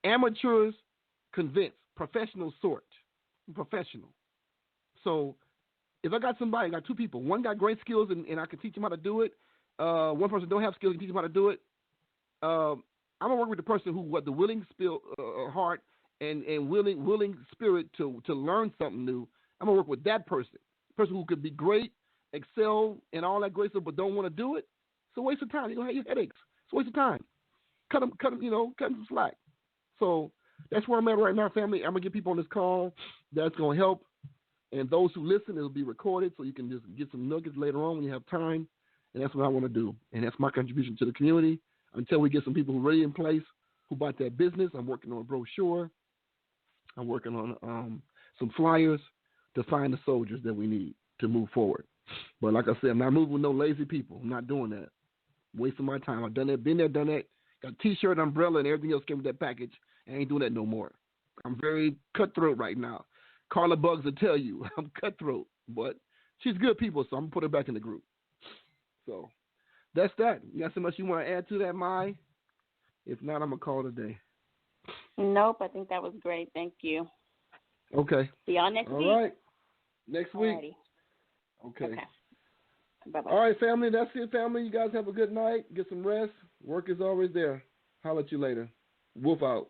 Amateurs convince, professionals sort. Professional. So if I got somebody, I got two people. One got great skills and I can teach him how to do it. One person don't have skills and teach him how to do it. I'm gonna work with the person who got the willing heart and willing spirit to learn something new. I'm gonna work with that person who could be great, excel, and all that great stuff, but don't want to do it. It's a waste of time. You're gonna have your headaches. It's a waste of time. Cut them some slack. So that's where I'm at right now, family. I'm gonna get people on this call. That's gonna help, and those who listen, it'll be recorded, so you can just get some nuggets later on when you have time. And that's what I want to do, and that's my contribution to the community. Until we get some people who are ready in place, who bought that business, I'm working on a brochure. I'm working on some flyers to find the soldiers that we need to move forward. But like I said, I'm not moving with no lazy people. I'm not doing that. I'm wasting my time. I've done that, been there, done that. Got a T-shirt, umbrella, and everything else came with that package. I ain't doing that no more. I'm very cutthroat right now. Carla Bugs will tell you I'm cutthroat, but she's good people, so I'm going to put her back in the group. So that's that. You got so much you want to add to that, Mai? If not, I'm going to call it a day. Nope, I think that was great. Thank you. Okay. See y'all next week. All right. Next week. Alrighty. Okay. Bye-bye. All right, family. That's it, family. You guys have a good night. Get some rest. Work is always there. Holler at you later. Wolf out.